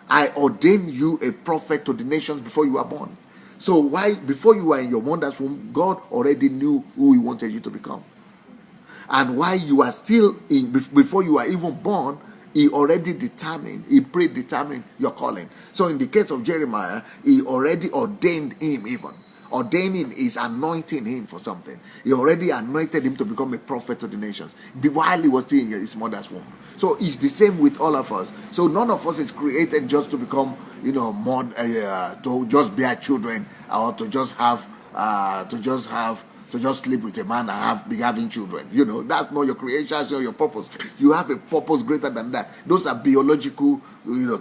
I ordained you a prophet to the nations before you were born. So why, before you were in your mother's womb, God already knew who he wanted you to become. And while you are still before you are even born, he already predetermined your calling. So in the case of Jeremiah, he already ordained him even. Ordaining is anointing him for something. He already anointed him to become a prophet to the nations while he was still in his mother's womb. So it's the same with all of us. So none of us is created just to become, to just bear children, or to just sleep with a man and be having children. That's not your creation, that's not your purpose. You have a purpose greater than that. Those are biological,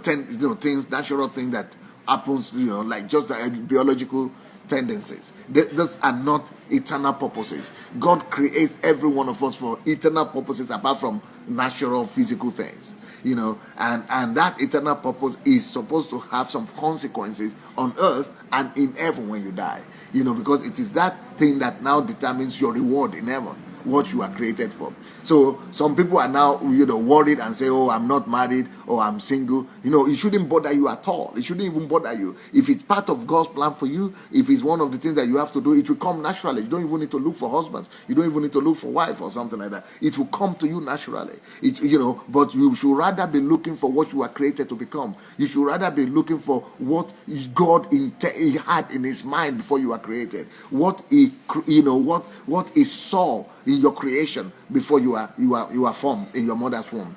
things, natural things that happens, like just biological tendencies. Those are not eternal purposes. God creates every one of us for eternal purposes apart from natural physical things. And that eternal purpose is supposed to have some consequences on earth and in heaven when you die. Because it is that thing that now determines your reward in heaven, what you are created for. So some people are now worried and say, "Oh, I'm not married," or "I'm single." It shouldn't bother you at all. It shouldn't even bother you. If it's part of God's plan for you, if it's one of the things that you have to do, it will come naturally. You don't even need to look for husbands. You don't even need to look for wife or something like that. It will come to you naturally. But you should rather be looking for what you are created to become. You should rather be looking for what God he had in his mind before you were created. What he saw in your creation before you are formed in your mother's womb.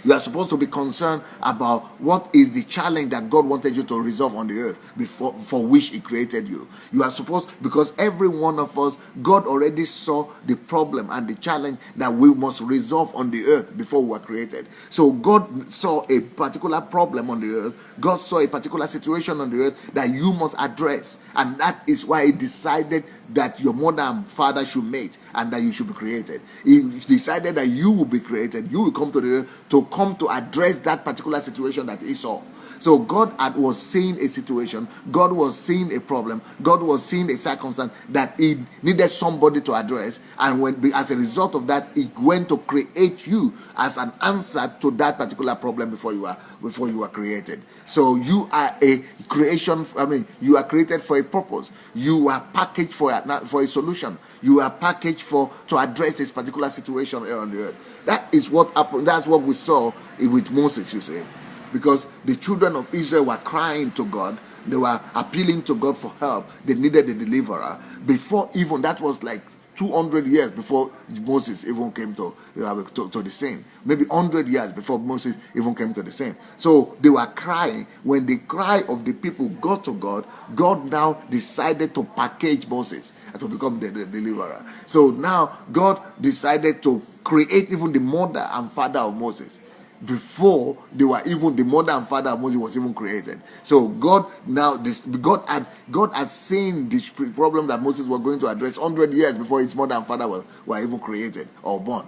You are supposed to be concerned about what is the challenge that God wanted you to resolve on the earth for which he created you. You are supposed, because every one of us, God already saw the problem and the challenge that we must resolve on the earth before we were created. So God saw a particular problem on the earth. God saw a particular situation on the earth that you must address. And that is why he decided that your mother and father should mate and that you should be created. He decided that you will be created. You will come to the earth to address that particular situation that he saw. So God was seeing a situation, God was seeing a problem, God was seeing a circumstance that he needed somebody to address, and as a result of that, he went to create you as an answer to that particular problem before you were created. So you are a creation. You are created for a purpose. You are packaged for a solution. You are packaged to address this particular situation here on the earth. That is what happened. That's what we saw with Moses, you see. Because the children of Israel were crying to God, they were appealing to God for help. They needed a deliverer. Before even that was like 200 years before Moses even came to the scene. Maybe 100 years before Moses even came to the scene. So they were crying. When the cry of the people got to God, God now decided to package Moses to become the deliverer. So now God decided to create even the mother and father of Moses before the mother and father of Moses was even created. So God had seen the problem that Moses was going to address 100 years before his mother and father were even created or born.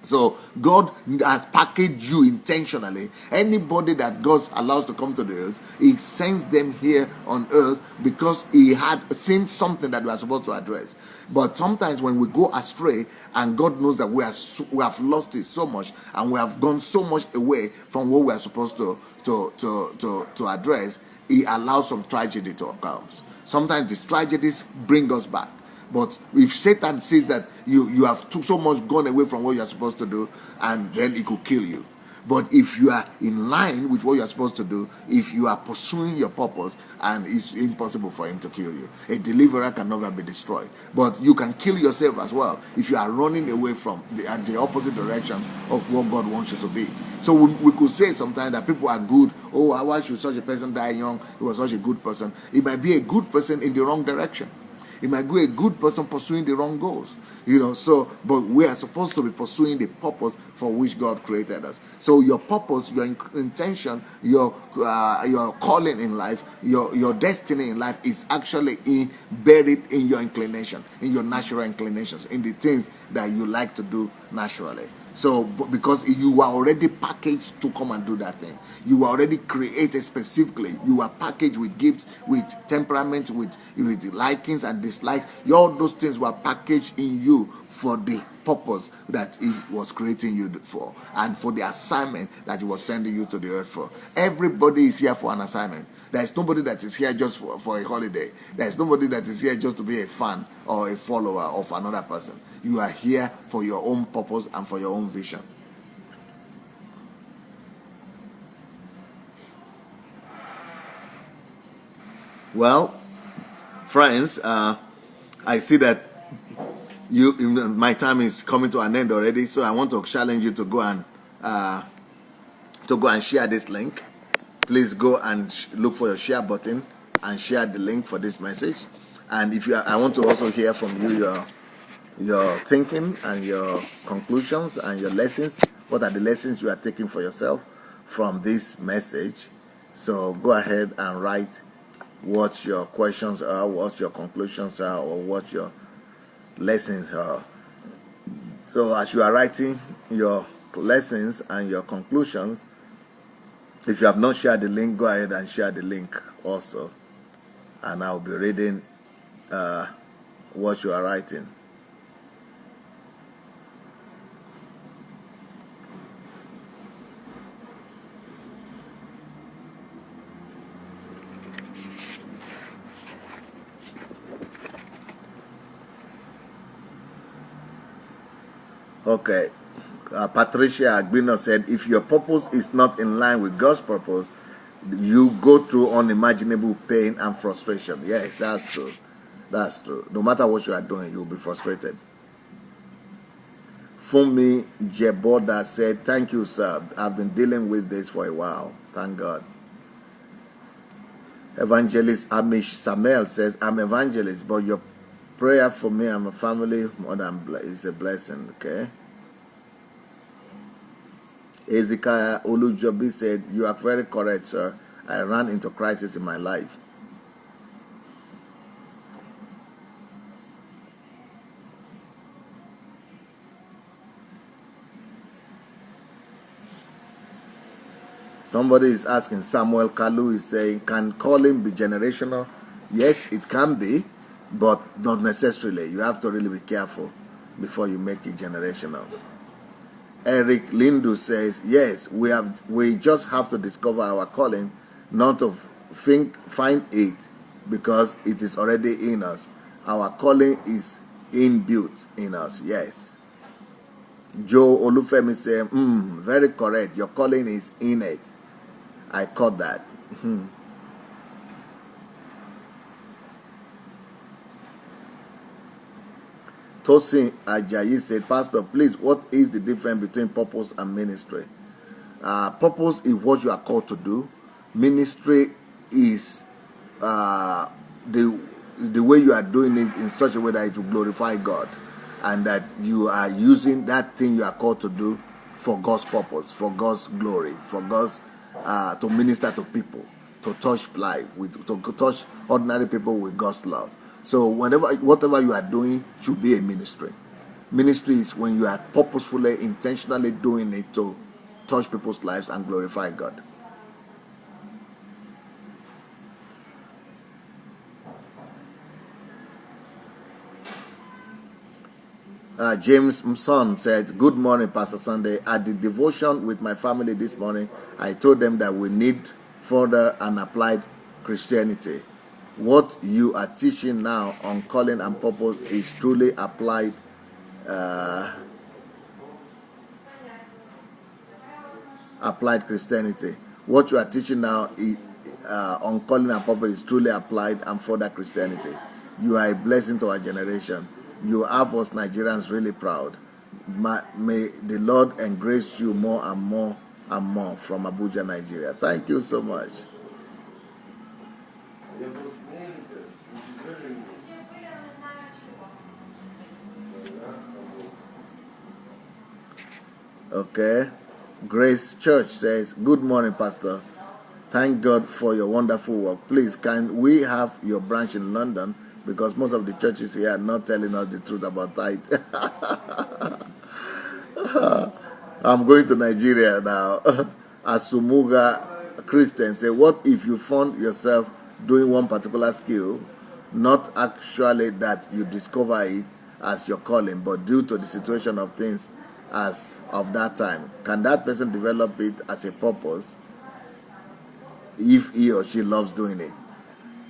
So God has packaged you intentionally. Anybody that God allows to come to the earth, he sends them here on earth because he had seen something that we are supposed to address. But sometimes when we go astray, and God knows that we have lost it so much, and we have gone so much away from what we are supposed to address, he allows some tragedy to occur. Sometimes these tragedies bring us back. But if Satan sees that you have so much gone away from what you are supposed to do, and then he could kill you. But if you are in line with what you are supposed to do, if you are pursuing your purpose, and it's impossible for him to kill you. A deliverer can never be destroyed. But you can kill yourself as well if you are running away from the opposite direction of what God wants you to be. So we could say sometimes that people are good. Oh, why should such a person die young? He was such a good person. He might be a good person in the wrong direction. It might be a good person pursuing the wrong goals, but we are supposed to be pursuing the purpose for which God created us. So your purpose, your intention, your calling in life, your destiny in life is actually buried in your inclination, in your natural inclinations, in the things that you like to do naturally. So, because you are already packaged to come and do that thing. You are already created specifically. You are packaged with gifts, with temperament, with likings and dislikes. All those things were packaged in you for the purpose that He was creating you for, and for the assignment that He was sending you to the earth for. Everybody is here for an assignment. There is nobody that is here just for a holiday. There is nobody that is here just to be a fan or a follower of another person. You are here for your own purpose and for your own vision. Well, friends, I see that my time is coming to an end already, so I want to challenge you to go and share this link. Please go and look for your share button and share the link for this message. And I want to also hear from you your thinking and your conclusions and your lessons. What are the lessons you are taking for yourself from this message? So go ahead and write what your questions are, what your conclusions are, or what your lessons are. So as you are writing your lessons and your conclusions, if you have not shared the link, go ahead and share the link also, and I'll be reading what you are writing. Okay. Patricia Agbino said, if your purpose is not in line with God's purpose, you go through unimaginable pain and frustration. Yes, that's true. That's true. No matter what you are doing, you'll be frustrated. Funmi Jeboda said, thank you, sir. I've been dealing with this for a while. Thank God. Evangelist Amish Samuel says, I'm evangelist, but your prayer for me and my family is a blessing. Okay. Ezekiah Olujobi said, you are very correct, sir. I ran into crisis in my life. Somebody is asking, Samuel Kalu is saying, can calling be generational? Yes, it can be, but not necessarily. You have to really be careful before you make it generational. Eric Lindu says, yes, we just have to discover our calling, not to find it, because it is already in us. Our calling is inbuilt in us. Yes. Joe Olufemi said, very correct. Your calling is innate. I caught that. Tosin Ajayi said, Pastor, please, what is the difference between purpose and ministry? Purpose is what you are called to do. Ministry is the way you are doing it in such a way that it will glorify God, and that you are using that thing you are called to do for God's purpose, for God's glory, for God's to minister to people, to touch life, to touch ordinary people with God's love. So whatever you are doing should be a ministry. Ministry is when you are purposefully, intentionally doing it to touch people's lives and glorify God. James Son said, good morning, Pastor Sunday. At the devotion with my family this morning, I told them that we need further and applied Christianity. What you are teaching now on calling and purpose is truly applied Christianity. What you are teaching now is, on calling and purpose is truly applied and further Christianity. You are a blessing to our generation. You have us Nigerians really proud. May the Lord engrace you more and more and more from Abuja, Nigeria. Thank you so much. Okay. Grace Church says, good morning, Pastor. Thank God for your wonderful work. Please, can we have your branch in London? Because most of the churches here are not telling us the truth about tithe. I'm going to Nigeria now. Asumuga Christian say, what if you found yourself doing one particular skill, not actually that you discover it as your calling, but due to the situation of things as of that time? Can that person develop it as a purpose if he or she loves doing it?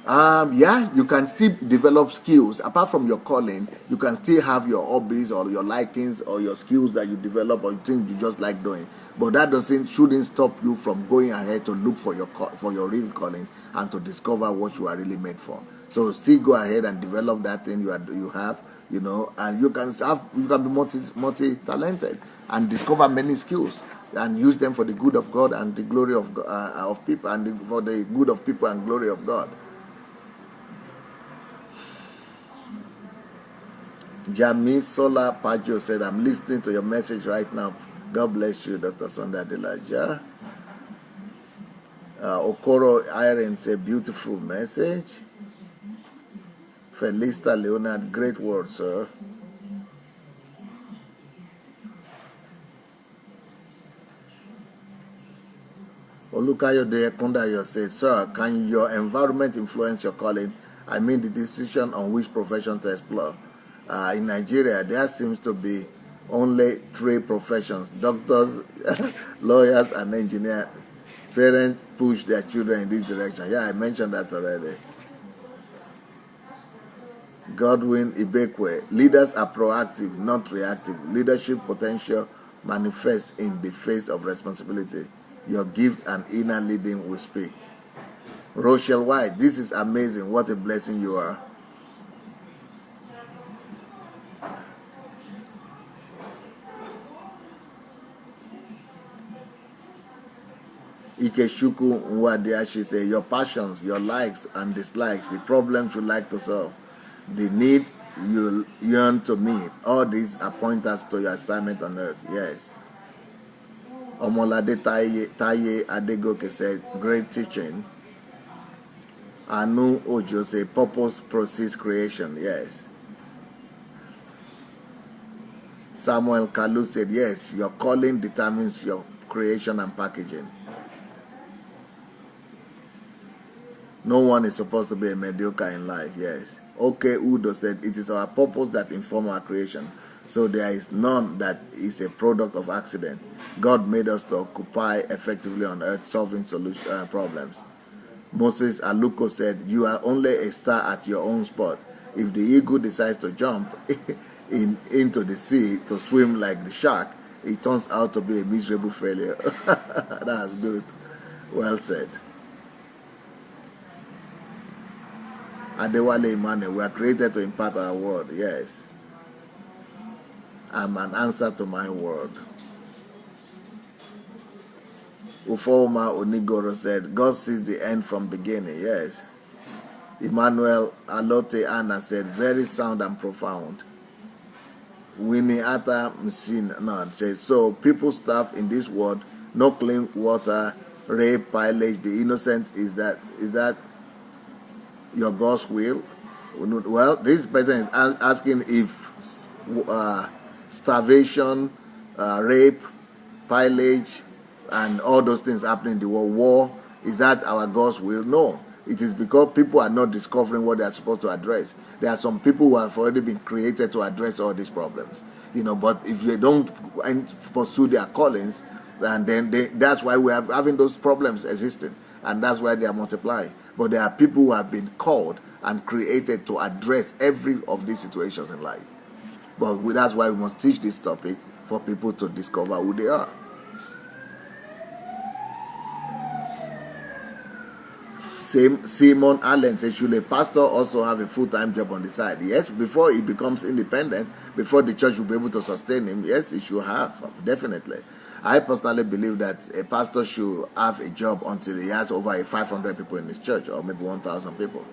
Yeah, you can still develop skills. Apart from your calling, you can still have your hobbies or your likings or your skills that you develop or things you just like doing. But that shouldn't stop you from going ahead to look for your real calling and to discover what you are really made for. So still go ahead and develop that thing you have, and you can be multi-talented and discover many skills and use them for the good of God and the glory of people, and for the good of people and glory of God. Jami Sola Pajo said, I'm listening to your message right now. God bless you, Dr. Sunday Adelaja. Okoro Irene said, beautiful message. Felista Leonard, great word, sir. Olukayode Kundayo says, sir, can your environment influence your calling? I mean the decision on which profession to explore. In Nigeria, there seems to be only 3 professions: doctors, lawyers, and engineers. Parents push their children in this direction. Yeah, I mentioned that already. Godwin Ibekwe, leaders are proactive, not reactive. Leadership potential manifests in the face of responsibility. Your gift and inner leading will speak. Rochelle White, this is amazing. What a blessing you are. Ikeshuku Nwadiashi says, your passions, your likes and dislikes, the problems you like to solve, the need you yearn to meet, all these are pointers to your assignment on earth. Yes. Omolade Taye Adegoke said, great teaching. Anu Ojo said, purpose precedes creation. Yes. Samuel Kalu said, yes, your calling determines your creation and packaging. No one is supposed to be a mediocre in life. Yes. Okay, Udo said, it is our purpose that inform our creation. So there is none that is a product of accident. God made us to occupy effectively on earth, solving problems. Moses Aluko said, you are only a star at your own spot. If the eagle decides to jump into the sea to swim like the shark, it turns out to be a miserable failure. That's good. Well said. Adewale Emmanuel, we are created to impart our word. Yes. I'm an answer to my word. Ufoma Onigoro said, God sees the end from beginning. Yes. Emmanuel Alote Anna said, very sound and profound. Winnie Ata Machine says, so people starve in this world, no clean water, rape, pillage, the innocent, is that your God's will? Well, this person is asking if starvation, rape, pillage, and all those things happening in the world, war, is that our God's will? No. It is because people are not discovering what they are supposed to address. There are some people who have already been created to address all these problems. But if they don't pursue their callings, and then that's why we are having those problems existing. And that's why they are multiplying. But there are people who have been called and created to address every of these situations in life. But that's why we must teach this topic for people to discover who they are. Simon Allen says, should a pastor also have a full-time job on the side? Yes, before he becomes independent, before the church will be able to sustain him, yes, he should have, definitely. I personally believe that a pastor should have a job until he has over 500 people in his church, or maybe 1,000 people.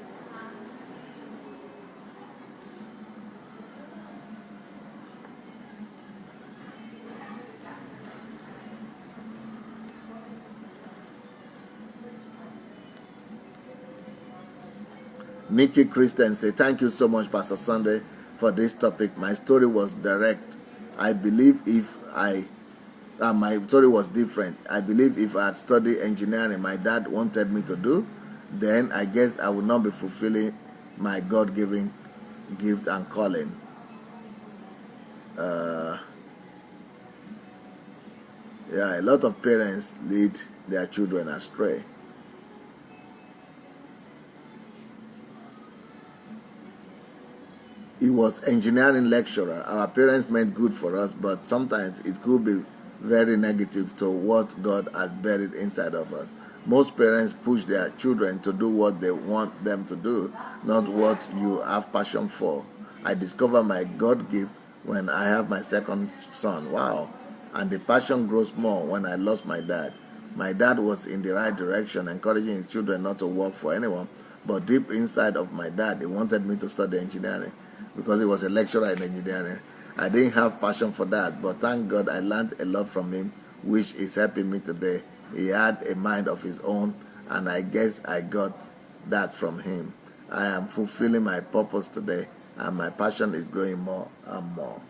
Nikki Christian said, thank you so much, Pastor Sunday, for this topic. My story was direct. I believe my story was different. I believe if I had studied engineering, my dad wanted me to do, then I guess I would not be fulfilling my God-given gift and calling. Yeah, a lot of parents lead their children astray. He was engineering lecturer. Our parents meant good for us, but sometimes it could be very negative to what God has buried inside of us. Most parents push their children to do what they want them to do, not what you have passion for. I discovered my God gift when I have my second son. Wow. And the passion grows more when I lost my dad. My dad was in the right direction, encouraging his children not to work for anyone, but deep inside of my dad, he wanted me to study engineering because he was a lecturer in engineering. I didn't have passion for that, but thank God I learned a lot from him, which is helping me today. He had a mind of his own, and I guess I got that from him. I am fulfilling my purpose today, and my passion is growing more and more.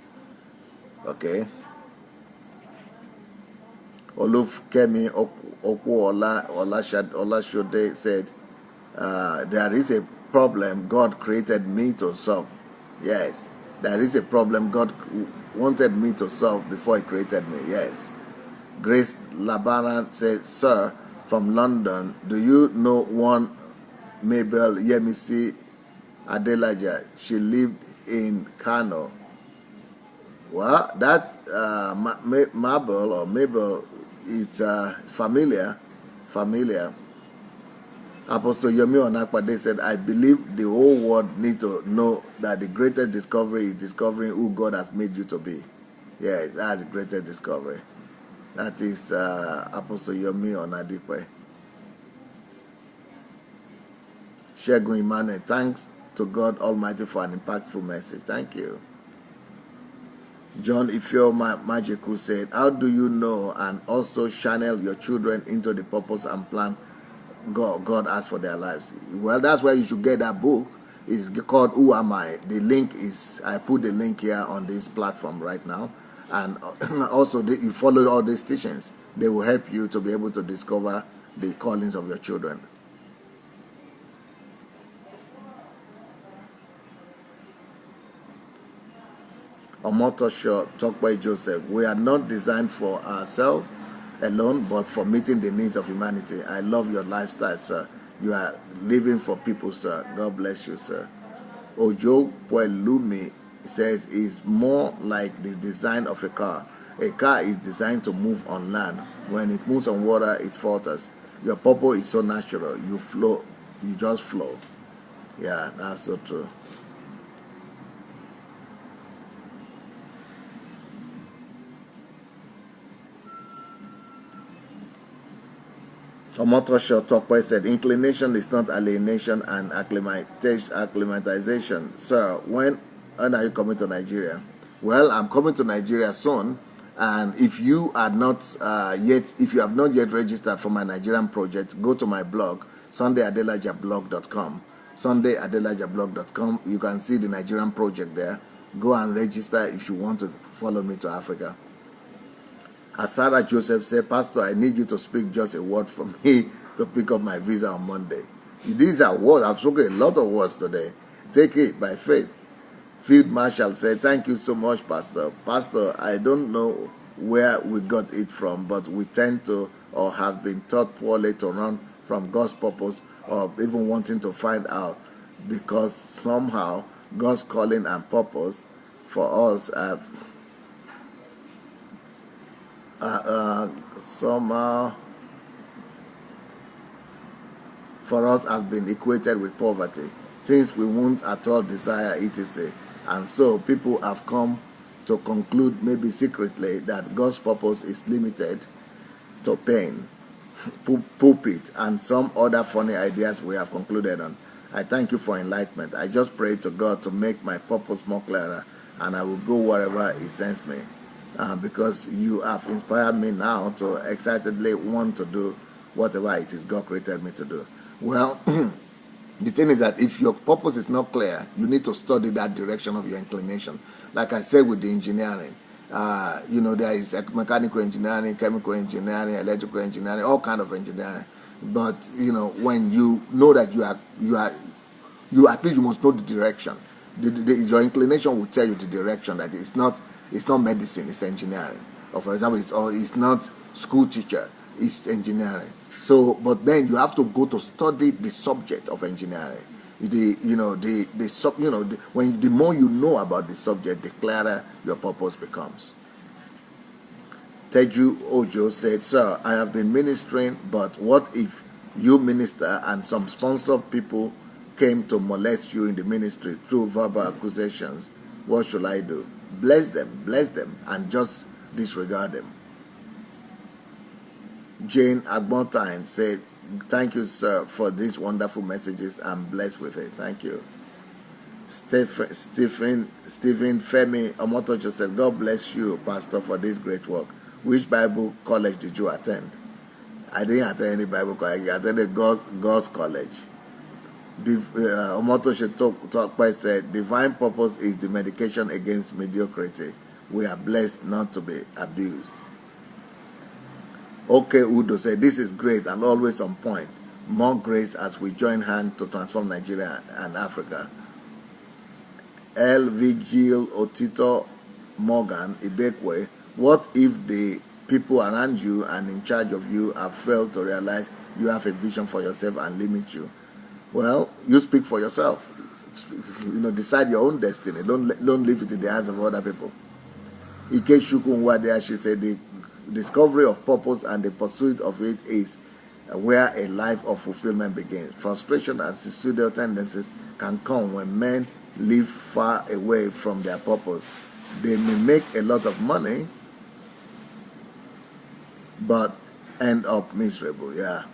Okay. Olufkemi Olashode said, there is a problem God created me to solve. Yes, there is a problem God wanted me to solve before he created me. Yes. Grace Labaran said, sir, from London, do you know one Mabel Yemisi Adelaja? She lived in Kano. Well, that Mabel or Mabel, it's familiar. Apostle Yomi Onakpade said, I believe the whole world need to know that the greatest discovery is discovering who God has made you to be. Yes, that's the greatest discovery. That is Apostle Yomi Onadipe. Shegun Imane, thanks to God Almighty for an impactful message. Thank you. John Ifeoma Majiku said, how do you know and also channel your children into the purpose and plan God has for their lives? Well, that's why you should get that book. It's called Who Am I? The link is, I put the link here on this platform right now. And also, you follow all these teachings. They will help you to be able to discover the callings of your children. Omotosho Tokwe Joseph, we are not designed for ourselves alone, but for meeting the needs of humanity. I love your lifestyle, sir. You are living for people, sir. God bless you, sir. Ojo Puelumi says is more like the design of a car. A car is designed to move on land. When it moves on water, it falters. Your purpose is so natural. You flow. You just flow. Yeah, that's so true. Omotosho Tokwe said, inclination is not alienation and acclimatization. Sir, when are you coming to Nigeria? Well, I'm coming to Nigeria soon. And if you are not if you have not yet registered for my Nigerian project, go to my blog, SundayAdelajablog.com. SundayAdelajablog.com. You can see the Nigerian project there. Go and register if you want to follow me to Africa. Asara Joseph said, Pastor, I need you to speak just a word for me to pick up my visa on Monday. These are words. I've spoken a lot of words today. Take it by faith. Field Marshal said, thank you so much, Pastor. Pastor, I don't know where we got it from, but we tend to or have been taught poorly to run from God's purpose or even wanting to find out, because somehow God's calling and purpose for us have somehow for us have been equated with poverty, things we won't at all desire, etc. And so people have come to conclude, maybe secretly, that God's purpose is limited to pain, pulpit, and some other funny ideas we have concluded on. I thank you for enlightenment. I just pray to God to make my purpose more clearer, and I will go wherever He sends me. Because you have inspired me now to excitedly want to do whatever it is God created me to do. Well, the thing is that if your purpose is not clear, you need to study that direction of your inclination. Like I said with the engineering, there is mechanical engineering, chemical engineering, electrical engineering, all kind of engineering. But when you know that you at least you must know the direction. Your inclination will tell you the direction, that it's not medicine, it's engineering. Or for example, it's not school teacher, it's engineering. So, but then you have to go to study the subject of engineering. The more you know about the subject, the clearer your purpose becomes. Teju Ojo said, Sir, I have been ministering, but what if you minister and some sponsored people came to molest you in the ministry through verbal accusations? What should I do? Bless them, and just disregard them. Jane Agbontine said, thank you, sir, for these wonderful messages. I'm blessed with it. Thank you. Stephen Femi Omotocho said, God bless you, Pastor, for this great work. Which Bible college did you attend? I didn't attend any Bible college. I attended God's college. Omotocho Tokpai said, divine purpose is the medication against mediocrity. We are blessed not to be abused. Okay, Udo said, this is great and always on point. More grace as we join hands to transform Nigeria and Africa. L. Vigil Otito Morgan Ibekwe, what if the people around you and in charge of you have failed to realize you have a vision for yourself and limit you? Well, you speak for yourself. Decide your own destiny. Don't leave it in the hands of other people. Ike Shukunwade, she said, the discovery of purpose and the pursuit of it is where a life of fulfillment begins. Frustration and suicidal tendencies can come when men live far away from their purpose. They may make a lot of money, but end up miserable. Yeah.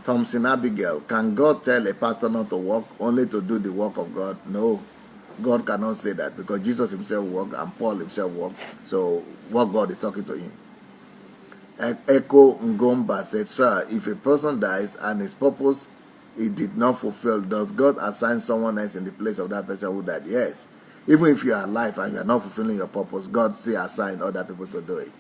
Thompson Abigail, can God tell a pastor not to work, only to do the work of God? No. God cannot say that, because Jesus himself worked and Paul himself worked. So what God is talking to him. Echo Ngomba said, Sir, if a person dies and his purpose he did not fulfill, does God assign someone else in the place of that person who died? Yes. Even if you are alive and you are not fulfilling your purpose, God still assigned other people to do it.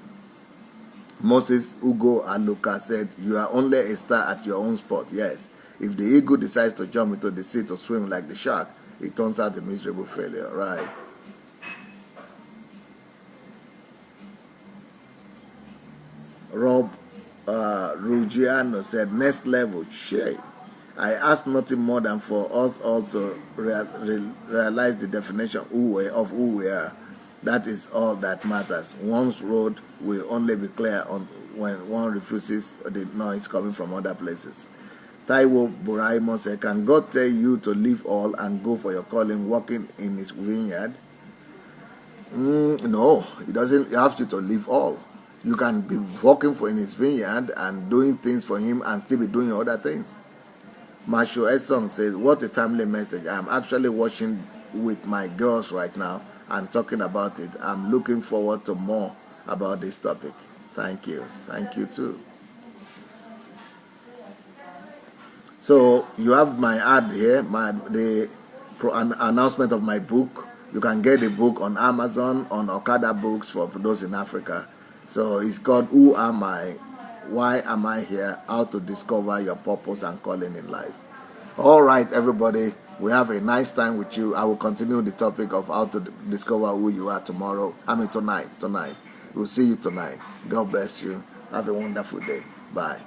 Moses Ugo Aluka said, you are only a star at your own spot. Yes. If the eagle decides to jump into the sea to swim like the shark, it turns out a miserable failure. Right. Rob Ruggiano said, next level, share. I ask nothing more than for us all to realize the definition of who we are. That is all that matters. One's road will only be clear when one refuses the noise coming from other places. Taiwo Buraimo said, can God tell you to leave all and go for your calling, working in his vineyard? No, he doesn't ask you to leave all. You can be working in his vineyard and doing things for him and still be doing other things. Marshall Esong said, what a timely message. I'm actually watching with my girls right now and talking about it. I'm looking forward to more about this topic. Thank you. Thank you too. So you have my ad here, an announcement of my book. You can get the book on Amazon, on Okada Books for those in Africa. So it's called Who Am I? Why Am I Here? How to Discover Your Purpose and Calling in Life. All right, everybody. We have a nice time with you. I will continue the topic of how to discover who you are tomorrow. Tonight. We'll see you tonight. God bless you. Have a wonderful day. Bye.